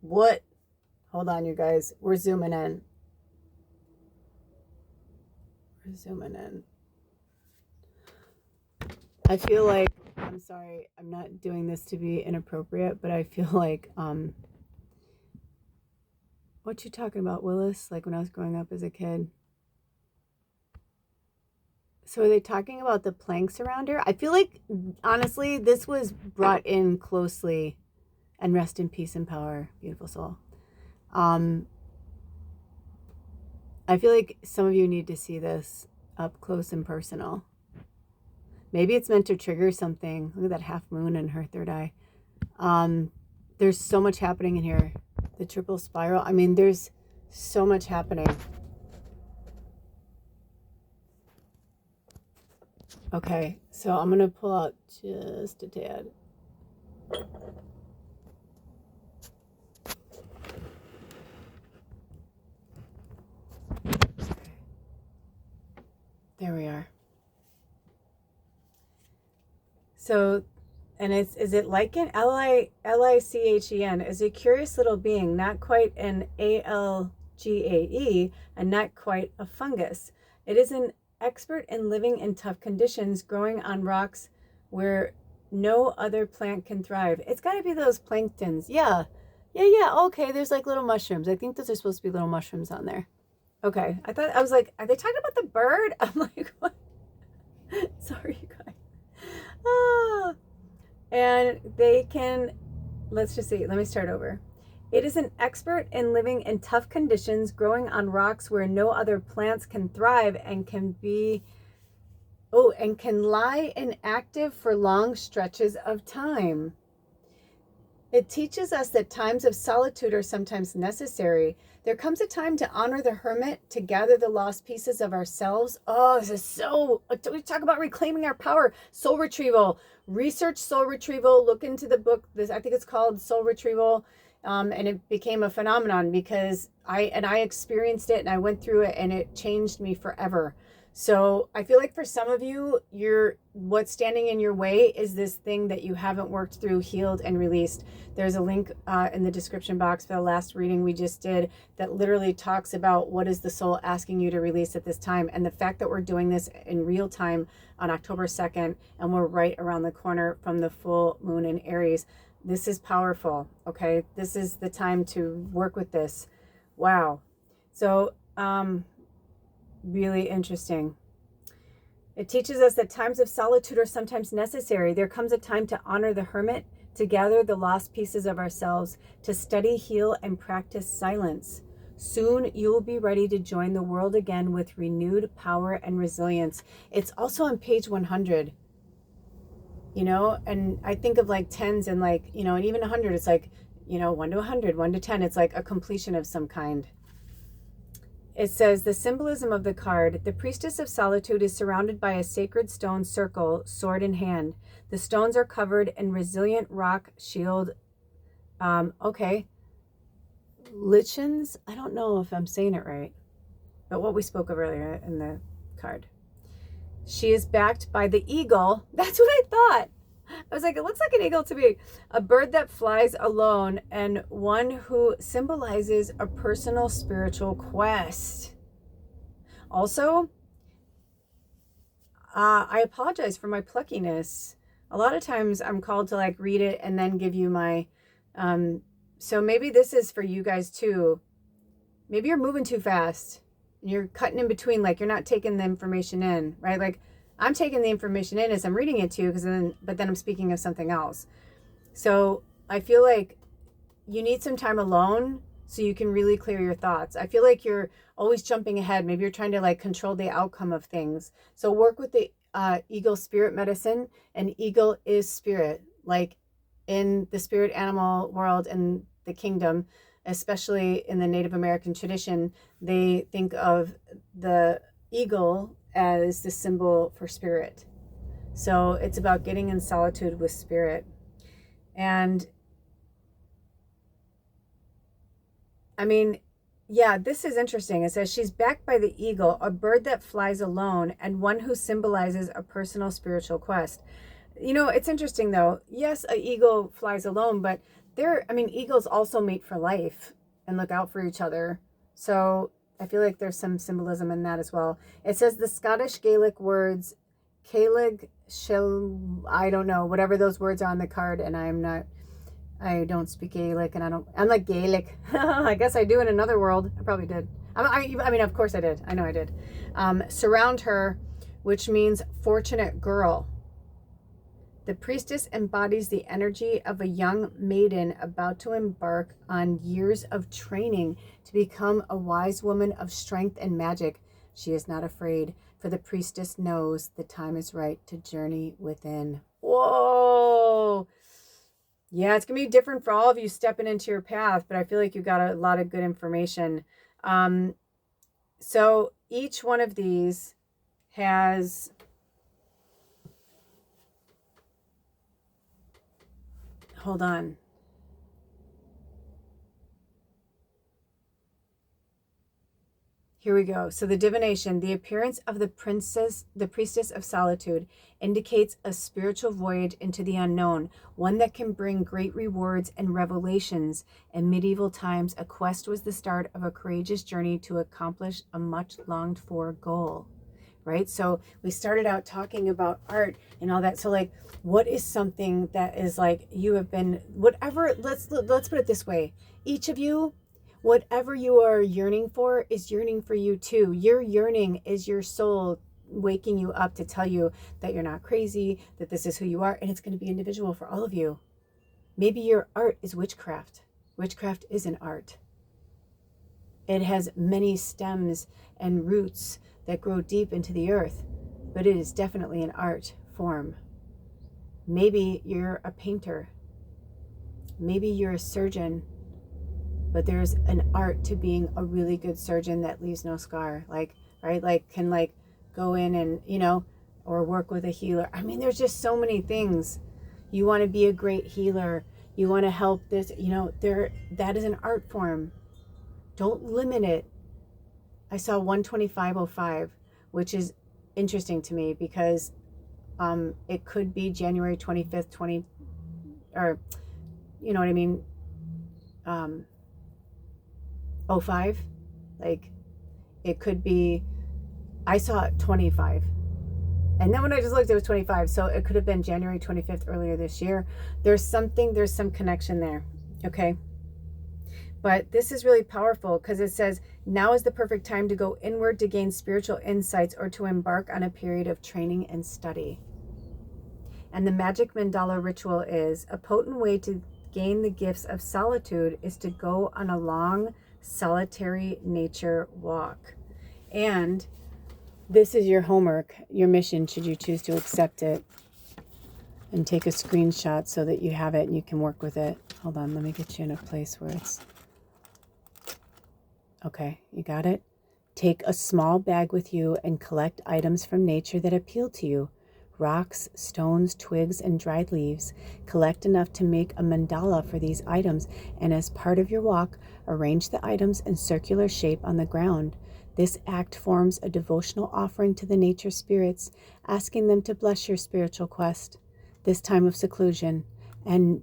What? Hold on, you guys. We're zooming in. We're zooming in. I feel like... I'm sorry. I'm not doing this to be inappropriate, but I feel like... What you talking about, Willis? Like when I was growing up as a kid. So are they talking about the planks around her? I feel like, honestly, this was brought in closely. And rest in peace and power, beautiful soul. I feel like some of you need to see this up close and personal. Maybe it's meant to trigger something. Look at that half moon in her third eye. There's so much happening in here. The triple spiral. I mean, there's so much happening. Okay, so I'm going to pull out just a tad. There we are. So, and is it lichen? Lichen is a curious little being, not quite an algae, and not quite a fungus. It is an expert in living in tough conditions, growing on rocks where no other plant can thrive. It's got to be those planktons. Yeah. Yeah. Okay, there's like little mushrooms. I think those are supposed to be little mushrooms on there. Okay. I was like, are they talking about the bird? I'm like, what? Sorry, you guys. Ah. And they can, let's just see, let me start over. It is an expert in living in tough conditions, growing on rocks where no other plants can thrive, and can lie inactive for long stretches of time. It teaches us that times of solitude are sometimes necessary. There comes a time to honor the hermit, to gather the lost pieces of ourselves. Oh, this is so, we talk about reclaiming our power, soul retrieval. Research soul retrieval, look into the book. I think it's called Soul Retrieval. And it became a phenomenon because I experienced it and I went through it and it changed me forever. So I feel like for some of you, what's standing in your way is this thing that you haven't worked through, healed, and released. There's a link in the description box for the last reading we just did that literally talks about what is the soul asking you to release at this time. And the fact that we're doing this in real time on October 2nd, and we're right around the corner from the full moon in Aries. This is powerful, okay? This is the time to work with this. Wow. So, really interesting. It teaches us that times of solitude are sometimes necessary. There comes a time to honor the hermit, to gather the lost pieces of ourselves, to study, heal, and practice silence. Soon you will be ready to join the world again with renewed power and resilience. It's also on page 100, and I think of like tens and like, and even 100, it's like, 1 to 100, 1 to 10, it's like a completion of some kind. It says, the symbolism of the card: the priestess of solitude is surrounded by a sacred stone circle, sword in hand. The stones are covered in resilient rock shield. Lichens? I don't know if I'm saying it right, but what we spoke of earlier in the card. She is backed by the eagle. That's what I thought. I was like, it looks like an eagle to me. A bird that flies alone, and one who symbolizes a personal spiritual quest. Also, I apologize for my pluckiness. A lot of times I'm called to like read it and then give you my, so maybe this is for you guys too. Maybe you're moving too fast and you're cutting in between, like you're not taking the information in, right? Like I'm taking the information in as I'm reading it to you, but then I'm speaking of something else. So I feel like you need some time alone so you can really clear your thoughts. I feel like you're always jumping ahead. Maybe you're trying to like control the outcome of things. So work with the eagle spirit medicine, and eagle is spirit, like in the spirit animal world and the kingdom, especially in the Native American tradition, they think of the eagle as the symbol for spirit. So it's about getting in solitude with spirit. And I mean, yeah, this is interesting. It says she's backed by the eagle, a bird that flies alone, and one who symbolizes a personal spiritual quest. It's interesting though. Yes, an eagle flies alone, but eagles also mate for life and look out for each other. So I feel like there's some symbolism in that as well. It says the Scottish Gaelic words, Caelig, I don't know, whatever those words are on the card, and I don't speak Gaelic, and I'm like Gaelic. I guess I do in another world. I probably did. Of course I did. I know I did. Surround her, which means fortunate girl. The priestess embodies the energy of a young maiden about to embark on years of training to become a wise woman of strength and magic. She is not afraid, for the priestess knows the time is right to journey within. Whoa! Yeah, it's going to be different for all of you stepping into your path, but I feel like you got a lot of good information. So each one of these has... Hold on. Here we go. So the divination, the appearance of the priestess of solitude, indicates a spiritual voyage into the unknown, one that can bring great rewards and revelations. In medieval times, a quest was the start of a courageous journey to accomplish a much longed for goal. Right? So we started out talking about art and all that. So like, what is something that is like, you have been, whatever, let's put it this way. Each of you, whatever you are yearning for is yearning for you too. Your yearning is your soul waking you up to tell you that you're not crazy, that this is who you are, and it's going to be individual for all of you. Maybe your art is witchcraft. Witchcraft is an art. It has many stems and roots that grow deep into the earth, but it is definitely an art form. Maybe you're a painter. Maybe you're a surgeon. But there's an art to being a really good surgeon that leaves no scar, like, right? Like, can like go in and, you know, or work with a healer. I mean, there's just so many things. You want to be a great healer. You want to help this, you know, that is an art form. Don't limit it. I saw 12505, which is interesting to me because it could be January 25th, or, you know what I mean? 05, like it could be, I saw 25, and then when I just looked it was 25, so it could have been January 25th earlier this year. There's some connection there, okay? But this is really powerful because it says now is the perfect time to go inward to gain spiritual insights or to embark on a period of training and study. And the magic mandala ritual is a potent way to gain the gifts of solitude is to go on a long solitary nature walk. And this is your homework, your mission, should you choose to accept it, and take a screenshot so that you have it and you can work with it. Hold on, let me get you in a place where it's okay. You got it? Take a small bag with you and collect items from nature that appeal to you. Rocks, stones, twigs, and dried leaves. Collect enough to make a mandala for these items, and as part of your walk, arrange the items in circular shape on the ground. This act forms a devotional offering to the nature spirits, asking them to bless your spiritual quest, this time of seclusion, and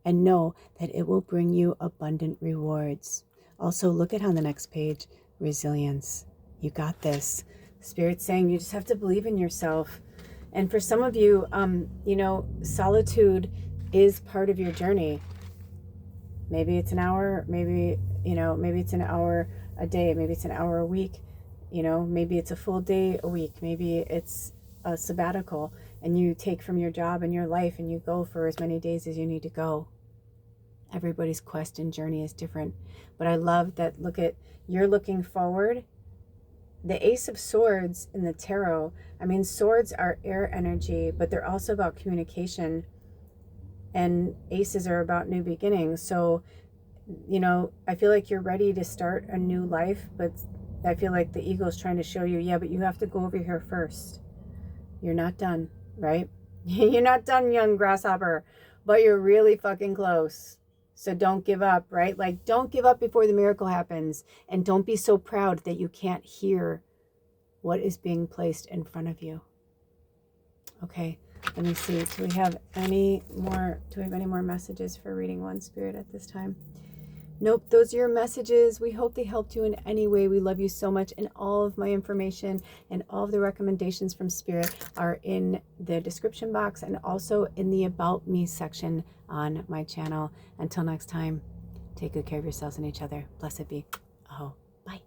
know that it will bring you abundant rewards. Also, look at on the next page, resilience. You got this. Spirit's saying you just have to believe in yourself. And for some of you, you know, solitude is part of your journey. Maybe it's an hour, maybe, you know, maybe it's an hour a day, maybe it's an hour a week, you know, maybe it's a full day a week, maybe it's a sabbatical and you take from your job and your life and you go for as many days as you need to go. Everybody's quest and journey is different. But I love that, look at, you're looking forward. The Ace of Swords in the tarot, I mean, swords are air energy, but they're also about communication. And aces are about new beginnings. So, you know, I feel like you're ready to start a new life, but I feel like the ego is trying to show you, yeah, but you have to go over here first. You're not done, right? You're not done, young grasshopper, but you're really fucking close. So don't give up, right? Like, don't give up before the miracle happens. And don't be so proud that you can't hear what is being placed in front of you. Okay, let me see. Do we have any more messages for reading one, Spirit, at this time? Nope, those are your messages. We hope they helped you in any way. We love you so much. And all of my information and all of the recommendations from Spirit are in the description box and also in the About Me section on my channel. Until next time, take good care of yourselves and each other. Blessed be. Aho. Bye.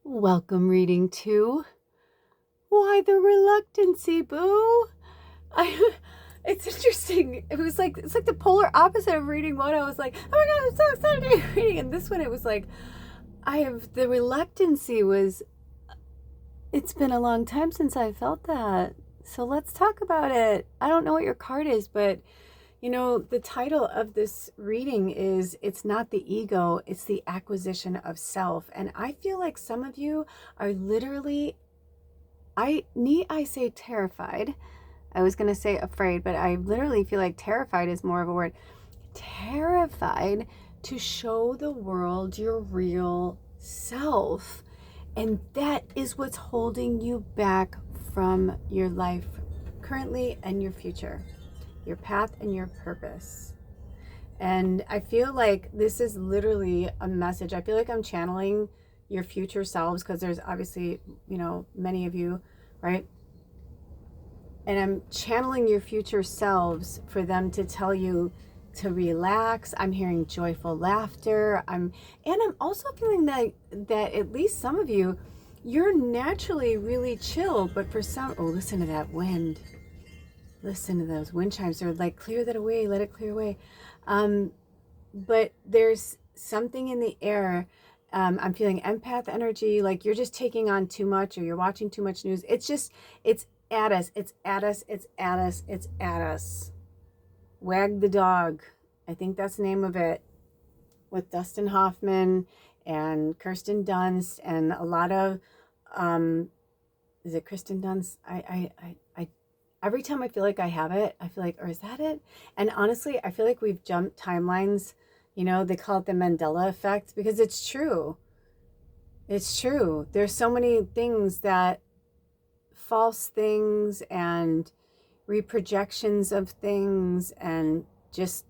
Welcome reading 2. Why the reluctancy, boo? It's interesting. It's like the polar opposite of reading 1. I was like, oh my God, I'm so excited to be reading. And this one, it was like, the reluctancy was, it's been a long time since I felt that. So let's talk about it. I don't know what your card is, but you know, the title of this reading is, it's not the ego, it's the acquisition of self. And I feel like some of you are literally, I say terrified. I was going to say afraid, but I literally feel like terrified is more of a word. Terrified to show the world your real self. And that is what's holding you back from your life currently and your future, your path and your purpose. And I feel like this is literally a message. I feel like I'm channeling your future selves, because there's obviously, you know, many of you, right? And I'm channeling your future selves for them to tell you to relax. I'm hearing joyful laughter. I'm also feeling that at least some of you, you're naturally really chill, but for some, oh, listen to that wind. Listen to those wind chimes. They're like, clear that away, let it clear away. But there's something in the air. I'm feeling empath energy, like you're just taking on too much, or you're watching too much news. It's at us, it's at us, it's at us, it's at us. Wag the Dog, I think that's the name of it, with Dustin Hoffman and Kirsten Dunst and a lot of, is it Kristen Dunst? I every time I feel like I have it, I feel like, or is that it? And honestly, I feel like we've jumped timelines. You know, they call it the Mandela effect, because it's true. It's true. There's so many things that, false things and reprojections of things, and just,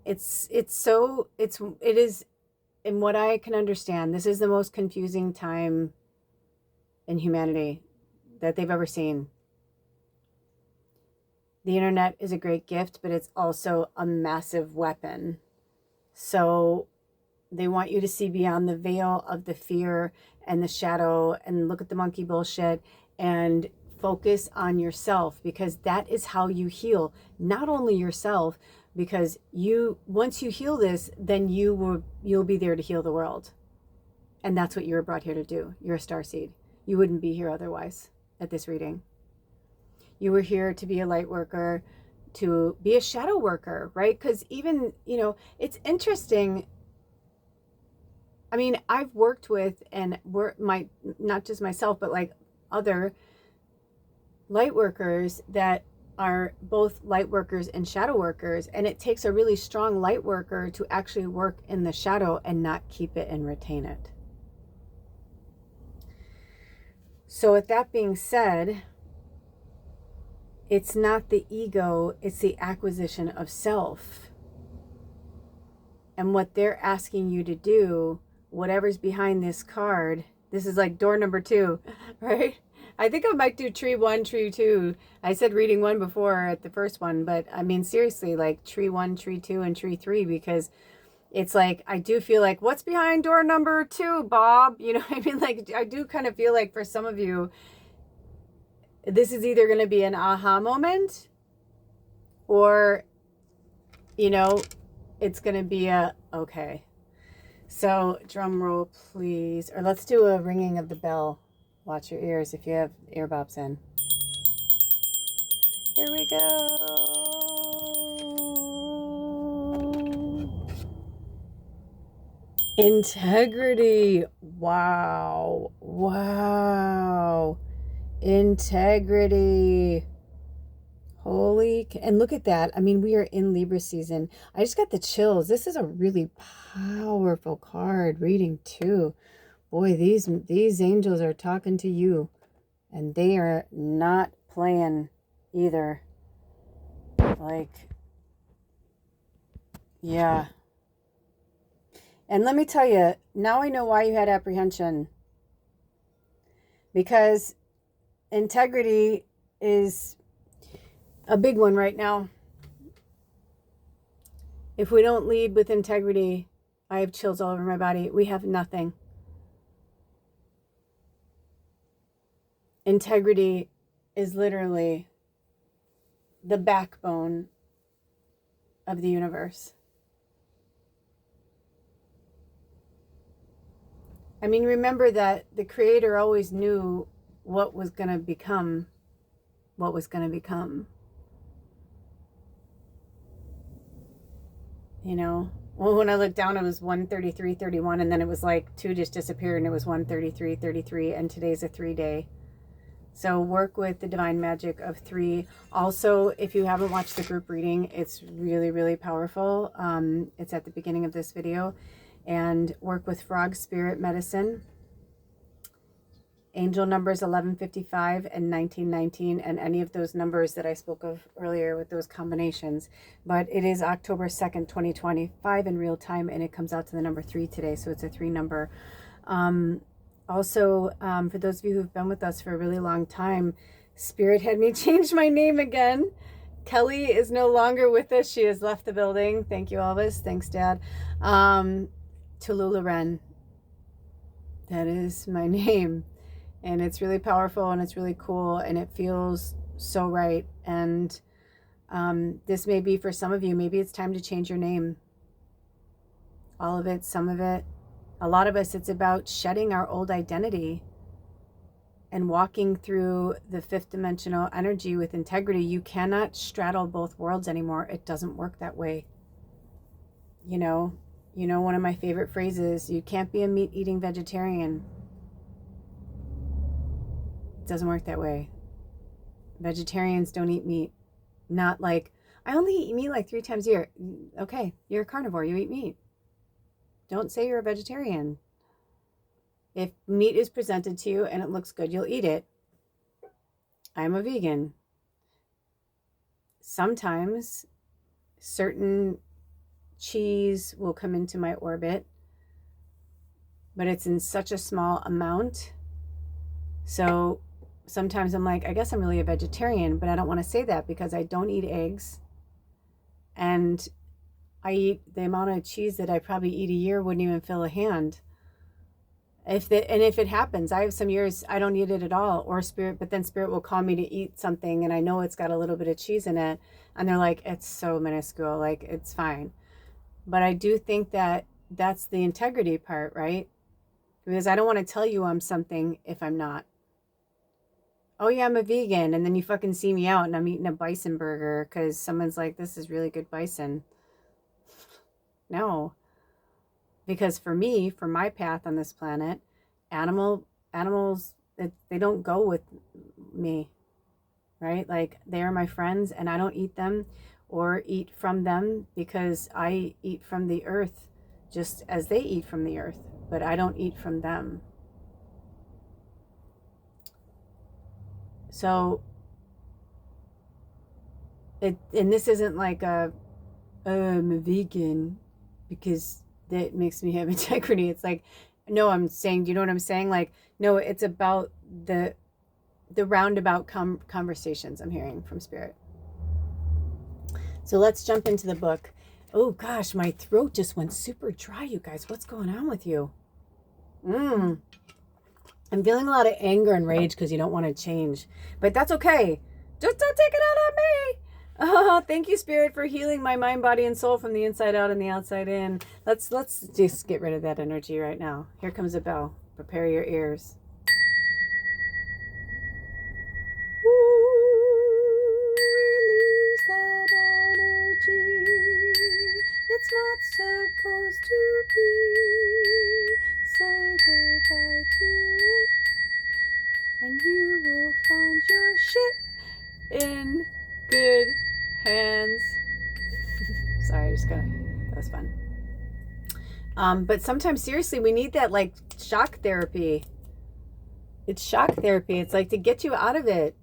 it is, in what I can understand, this is the most confusing time in humanity that they've ever seen. The internet is a great gift, but it's also a massive weapon. So they want you to see beyond the veil of the fear and the shadow, and look at the monkey bullshit, and focus on yourself, because that is how you heal. Not only yourself, because once you heal this, then you'll be there to heal the world. And that's what you were brought here to do. You're a starseed. You wouldn't be here otherwise at this reading. You were here to be a light worker, to be a shadow worker, right? Because even, you know, it's interesting. I mean, I've worked with, and not just myself, but like other light workers that are both light workers and shadow workers. And it takes a really strong light worker to actually work in the shadow and not keep it and retain it. So with that being said, it's not the ego, it's the acquisition of self. And what they're asking you to do, whatever's behind this card, this is like door number 2, right? I think I might do tree 1, tree 2. I said reading 1 before at the first one, but I mean, seriously, like tree 1, tree 2, and tree 3, because it's like, I do feel like, what's behind door number 2, Bob? You know what I mean? Like, I do kind of feel like for some of you, this is either going to be an aha moment, or, you know, it's going to be a, okay. So drum roll, please. Or let's do a ringing of the bell. Watch your ears if you have earbuds in. Here we go. Integrity. Wow. Wow. Integrity. Holy, and look at that. I mean, we are in Libra season. I just got the chills. This is a really powerful card reading too. Boy, these angels are talking to you, and they are not playing either. Like, yeah. And let me tell you, now I know why you had apprehension. Because integrity is a big one right now. If we don't lead with integrity, I have chills all over my body. We have nothing. Integrity is literally the backbone of the universe. I mean, remember that the Creator always knew what was going to become what was going to become. You know, well, when I looked down, it was 133.31, and then it was like 2 just disappeared, and it was 133.33, and today's a 3-day. So work with the divine magic of 3. Also, if you haven't watched the group reading, it's really, really powerful. It's at the beginning of this video. and work with frog spirit medicine. Angel numbers 1155 and 1919, and any of those numbers that I spoke of earlier with those combinations. But it is October 2nd, 2025 in real time, and it comes out to the number 3 today, so it's a 3 number. Also, for those of you who've been with us for a really long time, Spirit had me change my name again. Kelly is no longer with us. She has left the building. Thank you, Elvis. Thanks, Dad. Tallulah Wren. That is my name. And it's really powerful and it's really cool and it feels so right. And this may be for some of you, maybe it's time to change your name. All of it, some of it. A lot of us, it's about shedding our old identity and walking through the 5th dimensional energy with integrity. You cannot straddle both worlds anymore. It doesn't work that way. You know, one of my favorite phrases, you can't be a meat-eating vegetarian. It doesn't work that way. Vegetarians don't eat meat. Not like, I only eat meat like 3 times a year. Okay, you're a carnivore, you eat meat. Don't say you're a vegetarian. If meat is presented to you and it looks good, you'll eat it. I'm a vegan. Sometimes certain cheese will come into my orbit, but it's in such a small amount. So sometimes I'm like, I guess I'm really a vegetarian, but I don't want to say that because I don't eat eggs. And I eat the amount of cheese that I probably eat a year wouldn't even fill a hand. If it happens, I have some years I don't eat it at all, or Spirit, but then Spirit will call me to eat something and I know it's got a little bit of cheese in it and they're like, it's so minuscule, like it's fine. But I do think that that's the integrity part, right? Because I don't want to tell you I'm something if I'm not. Oh yeah, I'm a vegan, and then you fucking see me out and I'm eating a bison burger because someone's like, this is really good bison. No. Because for me, for my path on this planet, animals, they don't go with me, right? Like they are my friends and I don't eat them or eat from them because I eat from the earth just as they eat from the earth, but I don't eat from them. So, and this isn't like I'm a vegan because that makes me have integrity. It's like, no, I'm saying, do you know what I'm saying? Like, no, it's about the roundabout conversations I'm hearing from Spirit. So let's jump into the book. Oh gosh, my throat just went super dry, you guys. What's going on with you? I'm feeling a lot of anger and rage because you don't want to change. But that's okay. Just don't take it out on me. Oh, thank you, Spirit, for healing my mind, body, and soul from the inside out and the outside in. Let's just get rid of that energy right now. Here comes a bell. Prepare your ears. Ooh, release that energy. It's not supposed to be. Say goodbye to it, and you will find your shit in good hands. Sorry, that was fun. But sometimes, seriously, we need that like shock therapy. It's shock therapy. It's like to get you out of it.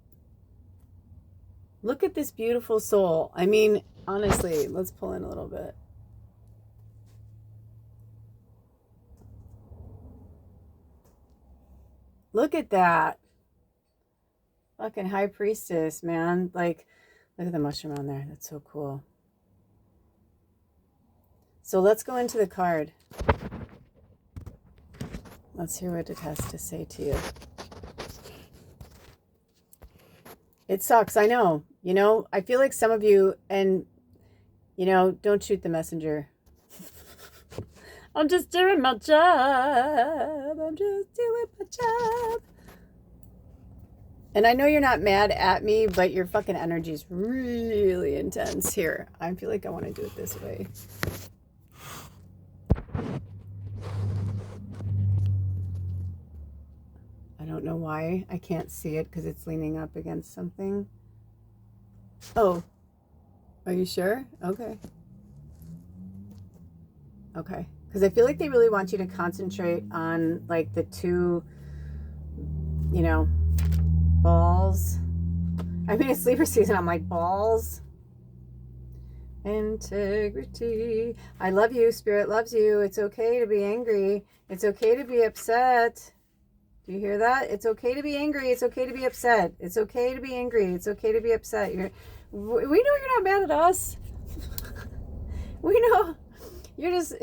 Look at this beautiful soul. I mean, honestly, let's pull in a little bit. Look at that. Fucking high priestess, man. Like, look at the mushroom on there. That's so cool. So let's go into the card. Let's hear what it has to say to you. It sucks, I know. You know, I feel like some of you, and, you know, don't shoot the messenger. I'm just doing my job. I'm just doing my job. And I know you're not mad at me, but your fucking energy is really intense. Here, I feel like I want to do it this way. I don't know why I can't see it because it's leaning up against something. Oh, are you sure? Okay. Okay. Because I feel like they really want you to concentrate on like the two, you know, balls. I mean, it's Libra season. I'm like, balls. Integrity. I love you. Spirit loves you. It's okay to be angry. It's okay to be upset. Do you hear that? It's okay to be angry. It's okay to be upset. It's okay to be angry. It's okay to be upset. We know you're not mad at us. We know you're just...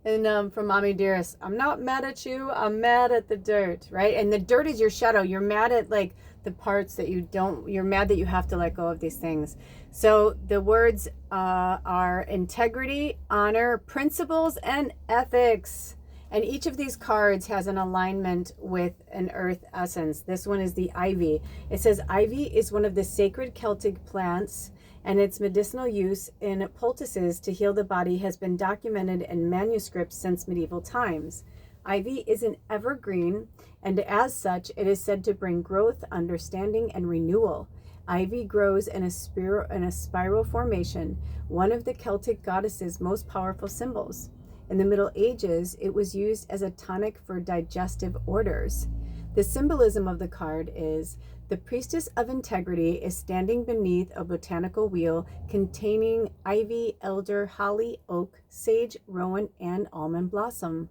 And from Mommy Dearest, I'm not mad at you. I'm mad at the dirt, right? And the dirt is your shadow. You're mad at like the parts that you don't, you're mad that you have to let go of these things. So the words are integrity, honor, principles, and ethics. And each of these cards has an alignment with an earth essence. This one is the ivy. It says ivy is one of the sacred Celtic plants, and its medicinal use in poultices to heal the body has been documented in manuscripts since medieval times. Ivy is an evergreen, and as such, it is said to bring growth, understanding, and renewal. Ivy grows in a spiral formation, one of the Celtic goddesses' most powerful symbols. In the Middle Ages, it was used as a tonic for digestive orders. The symbolism of the card is the priestess of integrity is standing beneath a botanical wheel containing ivy, elder, holly, oak, sage, rowan, and almond blossom.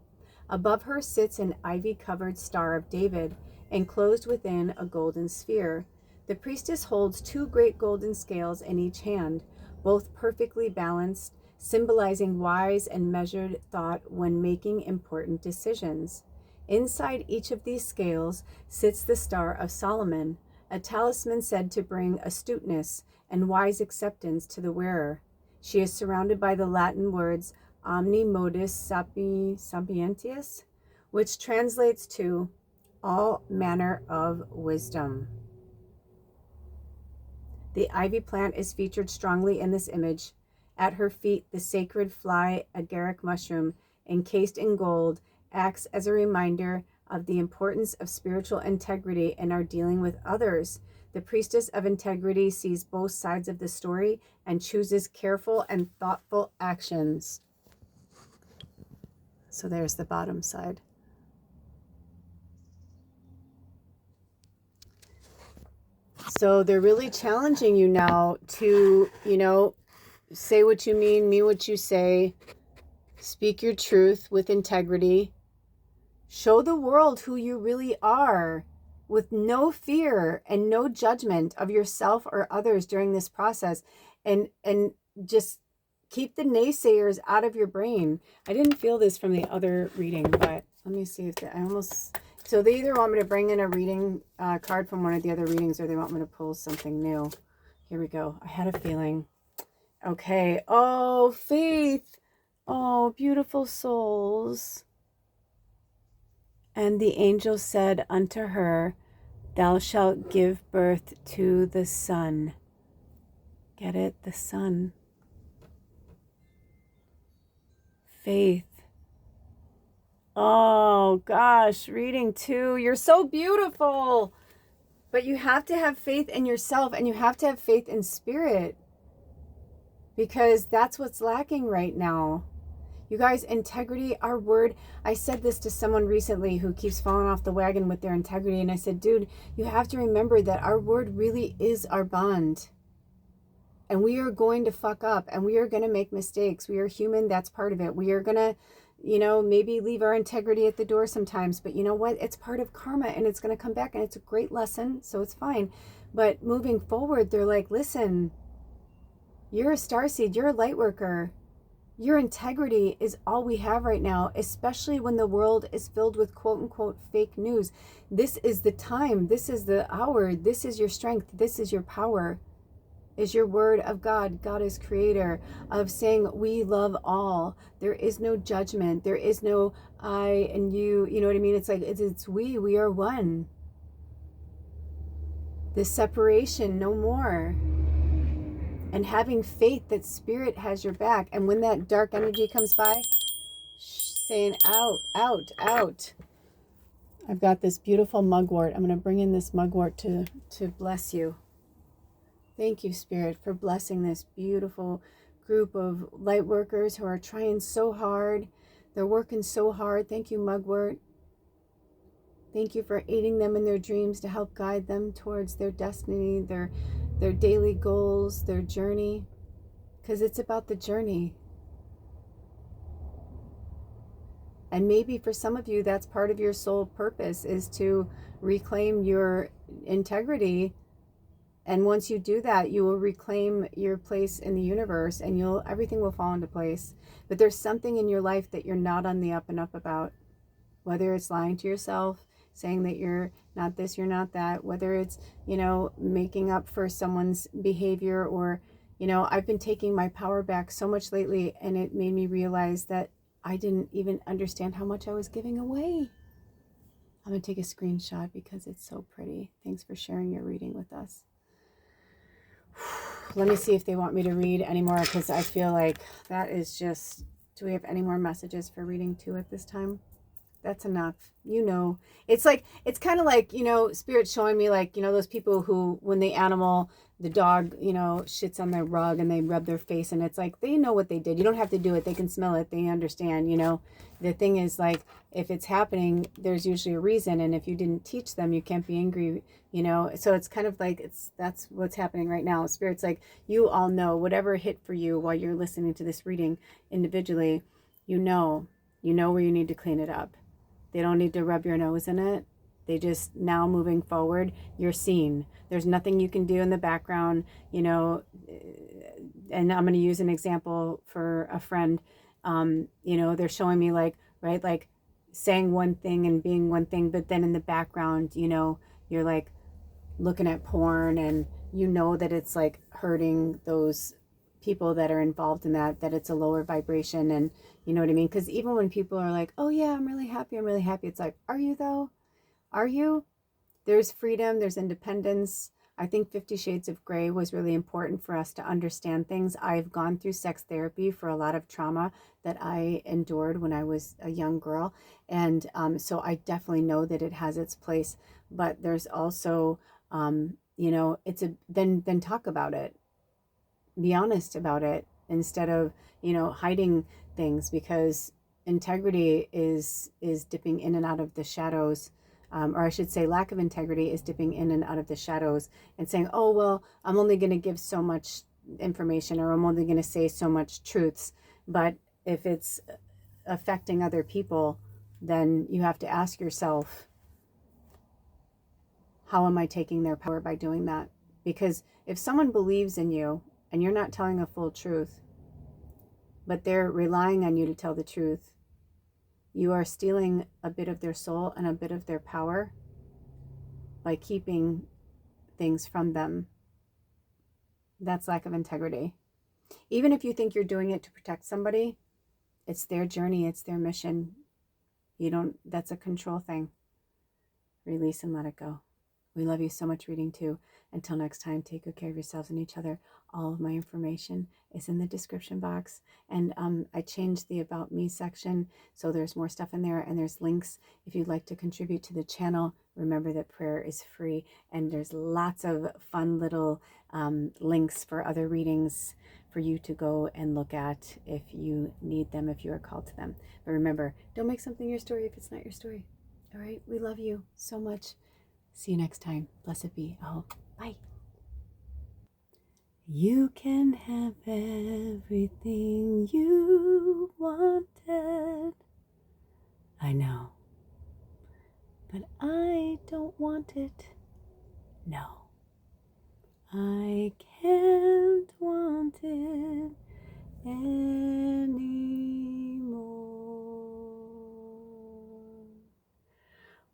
Above her sits an ivy-covered Star of David, enclosed within a golden sphere. The priestess holds two great golden scales in each hand, both perfectly balanced, symbolizing wise and measured thought when making important decisions. Inside each of these scales sits the Star of Solomon, a talisman said to bring astuteness and wise acceptance to the wearer. She is surrounded by the Latin words omni modus sapientius, which translates to all manner of wisdom. The ivy plant is featured strongly in this image. At her feet, the sacred fly agaric mushroom, encased in gold, acts as a reminder of the importance of spiritual integrity in our dealing with others. The priestess of integrity sees both sides of the story and chooses careful and thoughtful actions. So there's the bottom side. So they're really challenging you now to, say what you mean what you say, speak your truth with integrity, show the world who you really are with no fear and no judgment of yourself or others during this process, and just keep the naysayers out of your brain. I didn't feel this from the other reading, but let me see if so they either want me to bring in a reading card from one of the other readings, or they want me to pull something new. Here we go. I had a feeling. Okay. Oh, faith. Oh, beautiful souls. And the angel said unto her, thou shalt give birth to the Son. Get it? The Son. Faith. Oh, gosh. Reading 2. You're so beautiful. But you have to have faith in yourself, and you have to have faith in spirit, because that's what's lacking right now. You guys, integrity, our word. I said this to someone recently who keeps falling off the wagon with their integrity. And I said, dude, you have to remember that our word really is our bond. And we are going to fuck up, and we are going to make mistakes. We are human. That's part of it. We are going to, maybe leave our integrity at the door sometimes. But you know what? It's part of karma, and it's going to come back, and it's a great lesson. So it's fine. But moving forward, they're like, listen, you're a starseed. You're a light worker. Your integrity is all we have right now, especially when the world is filled with quote-unquote fake news. This is the time. This is the hour. This is your strength. This is your power. Is your word of God. God is creator, of saying we love all. There is no judgment. There is no I and you. You know what I mean? It's like, it's we are one. This separation, no more. And having faith that spirit has your back. And when that dark energy comes by, saying out, out, out. I've got this beautiful mugwort. I'm going to bring in this mugwort to bless you. Thank you, Spirit, for blessing this beautiful group of light workers who are trying so hard. They're working so hard. Thank you, Mugwort. Thank you for aiding them in their dreams to help guide them towards their destiny, their daily goals, their journey. Because it's about the journey. And maybe for some of you, that's part of your soul purpose, is to reclaim your integrity. And once you do that, you will reclaim your place in the universe, and everything will fall into place. But there's something in your life that you're not on the up and up about. Whether it's lying to yourself, saying that you're not this, you're not that, whether it's, making up for someone's behavior, or, I've been taking my power back so much lately, and it made me realize that I didn't even understand how much I was giving away. I'm going to take a screenshot because it's so pretty. Thanks for sharing your reading with us. Let me see if they want me to read anymore, because I feel like that is just... Do we have any more messages for reading 2 at this time? That's enough. It's kind of like, Spirit showing me, like, those people who, when the dog, shits on their rug and they rub their face, and it's like, they know what they did. You don't have to do it. They can smell it. They understand, The thing is, like, if it's happening, there's usually a reason. And if you didn't teach them, you can't be angry, So it's kind of like, that's what's happening right now. Spirit's like, you all know whatever hit for you while you're listening to this reading individually, you know where you need to clean it up. They don't need to rub your nose in it. They just, now moving forward, you're seen. There's nothing you can do in the background, and I'm going to use an example for a friend. They're showing me, like, right, like saying one thing and being one thing, but then in the background, you're like looking at porn, and that it's like hurting those people that are involved in that it's a lower vibration. And you know what I mean? Because even when people are like, oh yeah, I'm really happy, it's like, are you though? Are you? There's freedom, there's independence. I think 50 Shades of Grey was really important for us to understand things. I've gone through sex therapy for a lot of trauma that I endured when I was a young girl. And so I definitely know that it has its place. But there's also, then talk about it. Be honest about it, instead of, hiding things, because integrity is dipping in and out of the shadows. Or I should say, lack of integrity is dipping in and out of the shadows and saying, oh, well, I'm only going to give so much information, or I'm only going to say so much truths. But if it's affecting other people, then you have to ask yourself, how am I taking their power by doing that? Because if someone believes in you and you're not telling a full truth, but they're relying on you to tell the truth, you are stealing a bit of their soul and a bit of their power by keeping things from them. That's lack of integrity. Even if you think you're doing it to protect somebody, it's their journey, it's their mission. That's a control thing. Release and let it go. We love you so much, reading 2. Until next time, take good care of yourselves and each other. All of my information is in the description box. And I changed the About Me section, so there's more stuff in there, and there's links if you'd like to contribute to the channel. Remember that prayer is free, and there's lots of fun little links for other readings for you to go and look at if you need them, if you are called to them. But remember, don't make something your story if it's not your story. All right? We love you so much. See you next time. Blessed be. Aho. Bye. You can have everything you wanted. I know. But I don't want it. No. I can't want it anymore.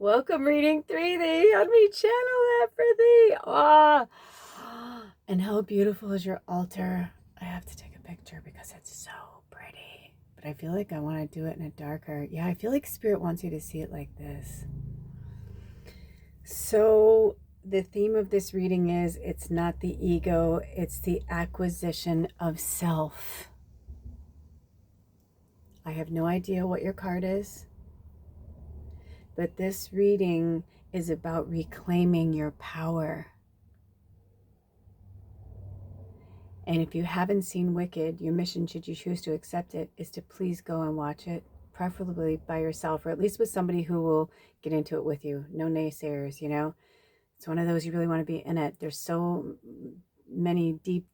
Welcome, reading 3. They had me channel that for thee. And how beautiful is your altar? I have to take a picture because it's so pretty. But I feel like I want to do it in a darker. Yeah, I feel like Spirit wants you to see it like this. So the theme of this reading is, it's not the ego, it's the acquisition of self. I have no idea what your card is, but this reading is about reclaiming your power. And if you haven't seen Wicked, your mission, should you choose to accept it, is to please go and watch it. preferably by yourself, or at least with somebody who will get into it with you. No naysayers, you know. It's one of those you really want to be in it. There's so many deep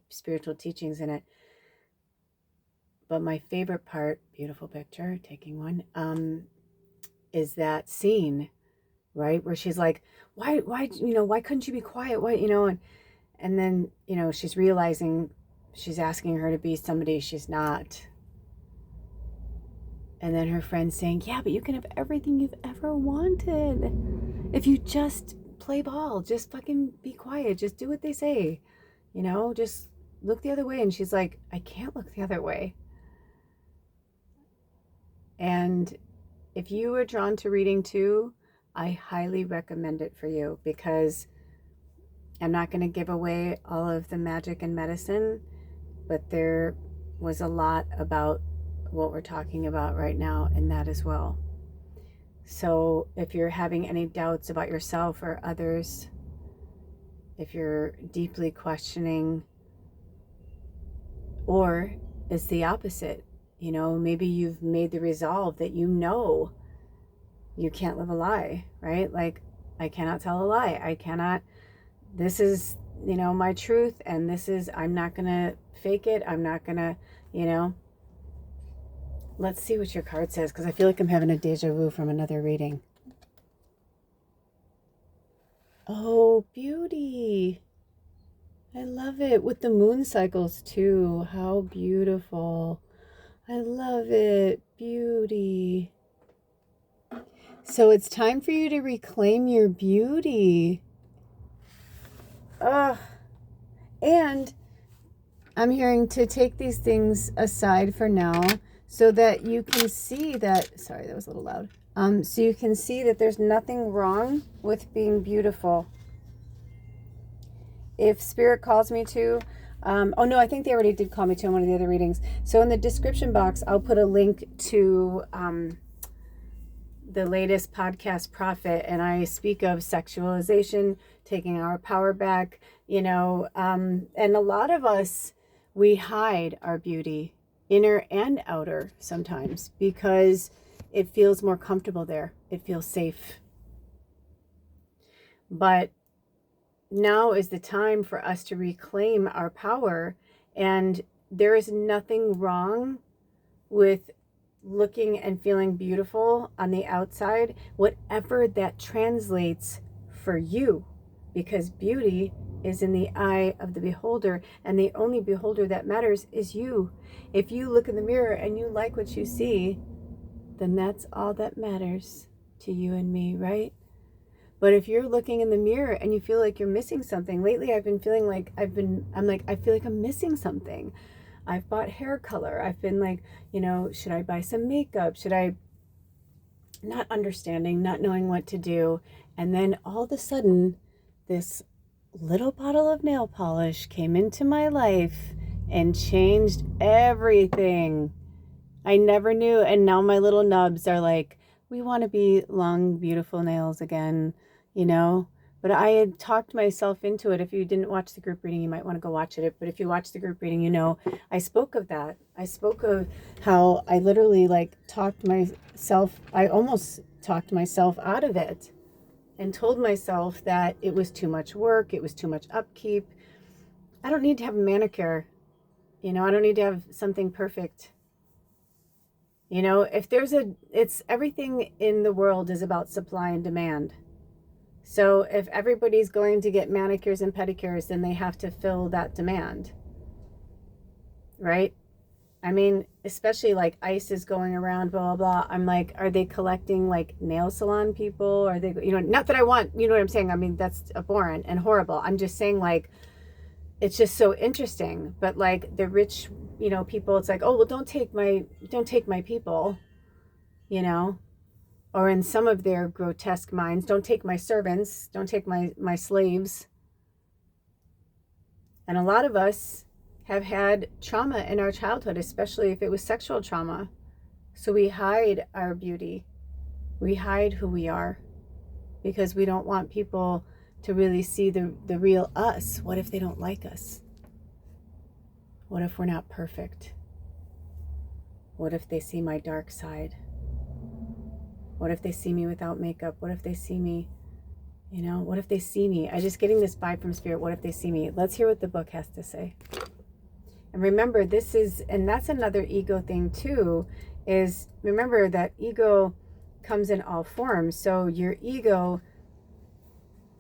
spiritual teachings in it. But my favorite part, beautiful picture, taking one, is that scene, right, where she's like, why, why couldn't you be quiet? Why, and then, she's realizing she's asking her to be somebody she's not. And then her friend's saying, yeah, but you can have everything you've ever wanted. If you just play ball, just fucking be quiet. Just do what they say. Just look the other way. And she's like, I can't look the other way. And if you are drawn to reading too, I highly recommend it for you, because I'm not going to give away all of the magic and medicine, but there was a lot about what we're talking about right now in that as well. So if you're having any doubts about yourself or others, if you're deeply questioning, or it's the opposite, maybe you've made the resolve that you can't live a lie, right? Like, I cannot tell a lie. This is, my truth, and I'm not going to fake it. I'm not going to, Let's see what your card says, because I feel like I'm having a deja vu from another reading. Oh, beauty. I love it. With the moon cycles too. How beautiful. I love it. Beauty. So it's time for you to reclaim your beauty. And I'm hearing to take these things aside for now, so that you can see that, sorry, that was a little loud. So you can see that there's nothing wrong with being beautiful. If Spirit calls me to, oh no, I think they already did call me to in one of the other readings. So in the description box, I'll put a link to the latest podcast, Prophet, and I speak of sexualization, taking our power back, and a lot of us, we hide our beauty, inner and outer sometimes, because it feels more comfortable there. It feels safe. But now is the time for us to reclaim our power, and there is nothing wrong with looking and feeling beautiful on the outside, whatever that translates for you, because beauty is in the eye of the beholder, and the only beholder that matters is you. If you look in the mirror and you like what you see, then that's all that matters to you and me, right? But if you're looking in the mirror and you feel like you're missing something, lately I've been feeling like I feel like I'm missing something. I've bought hair color. I've been like, should I buy some makeup? Should I, not understanding, not knowing what to do. And then all of a sudden, this little bottle of nail polish came into my life and changed everything. I never knew. And now my little nubs are like, we want to be long, beautiful nails again, But I had talked myself into it. If you didn't watch the group reading, you might want to go watch it. But if you watch the group reading, I spoke of that. I spoke of how I literally I almost talked myself out of it, and told myself that it was too much work. It was too much upkeep. I don't need to have a manicure. I don't need to have something perfect. It's everything in the world is about supply and demand. So if everybody's going to get manicures and pedicures, then they have to fill that demand, right? I mean, especially like ICE is going around, blah, blah, blah. I'm like, are they collecting like nail salon people? Are they, not that I want, you know what I'm saying? I mean, that's abhorrent and horrible. I'm just saying, like, it's just so interesting. But like the rich, people, it's like, oh, well, don't take my people, or in some of their grotesque minds, don't take my servants, don't take my slaves. And a lot of us have had trauma in our childhood, especially if it was sexual trauma. So we hide our beauty. We hide who we are, because we don't want people to really see the real us. What if they don't like us? What if we're not perfect? What if they see my dark side? What if they see me without makeup? What if they see me, what if they see me? I'm just getting this vibe from Spirit. What if they see me? Let's hear what the book has to say. And remember, and that's another ego thing too, is remember that ego comes in all forms. So your ego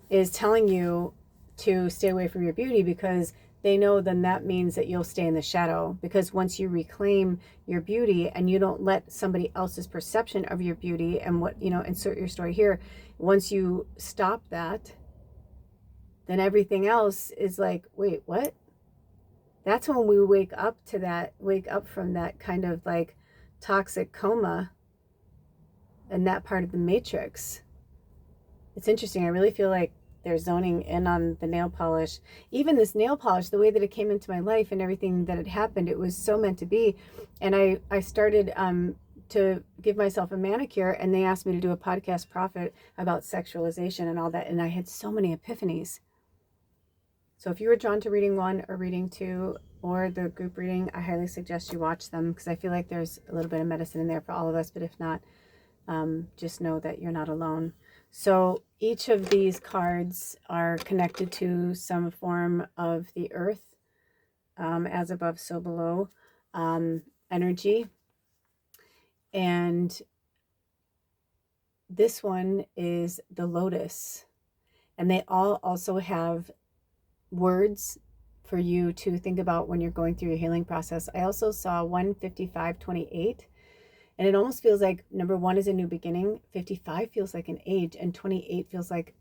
is telling you to stay away from your beauty because they know then that means that you'll stay in the shadow. Because once you reclaim your beauty and you don't let somebody else's perception of your beauty and what, insert your story here, once you stop that, then everything else is like, wait, what? That's when we wake up from that kind of like toxic coma and that part of the matrix. It's interesting. I really feel like they're zoning in on the nail polish. Even this nail polish, the way that it came into my life and everything that had happened, it was so meant to be. And I started to give myself a manicure, and they asked me to do a podcast profit about sexualization and all that. And I had so many epiphanies. So if you were drawn to reading 1 or reading 2 or the group reading, I highly suggest you watch them because I feel like there's a little bit of medicine in there for all of us. But if not, just know that you're not alone. So each of these cards are connected to some form of the earth, as above, so below, energy. And this one is the lotus. And they all also have words for you to think about when you're going through your healing process. I also saw 15528. And it almost feels like number 1 is a new beginning, 55 feels like an age, and 28 feels like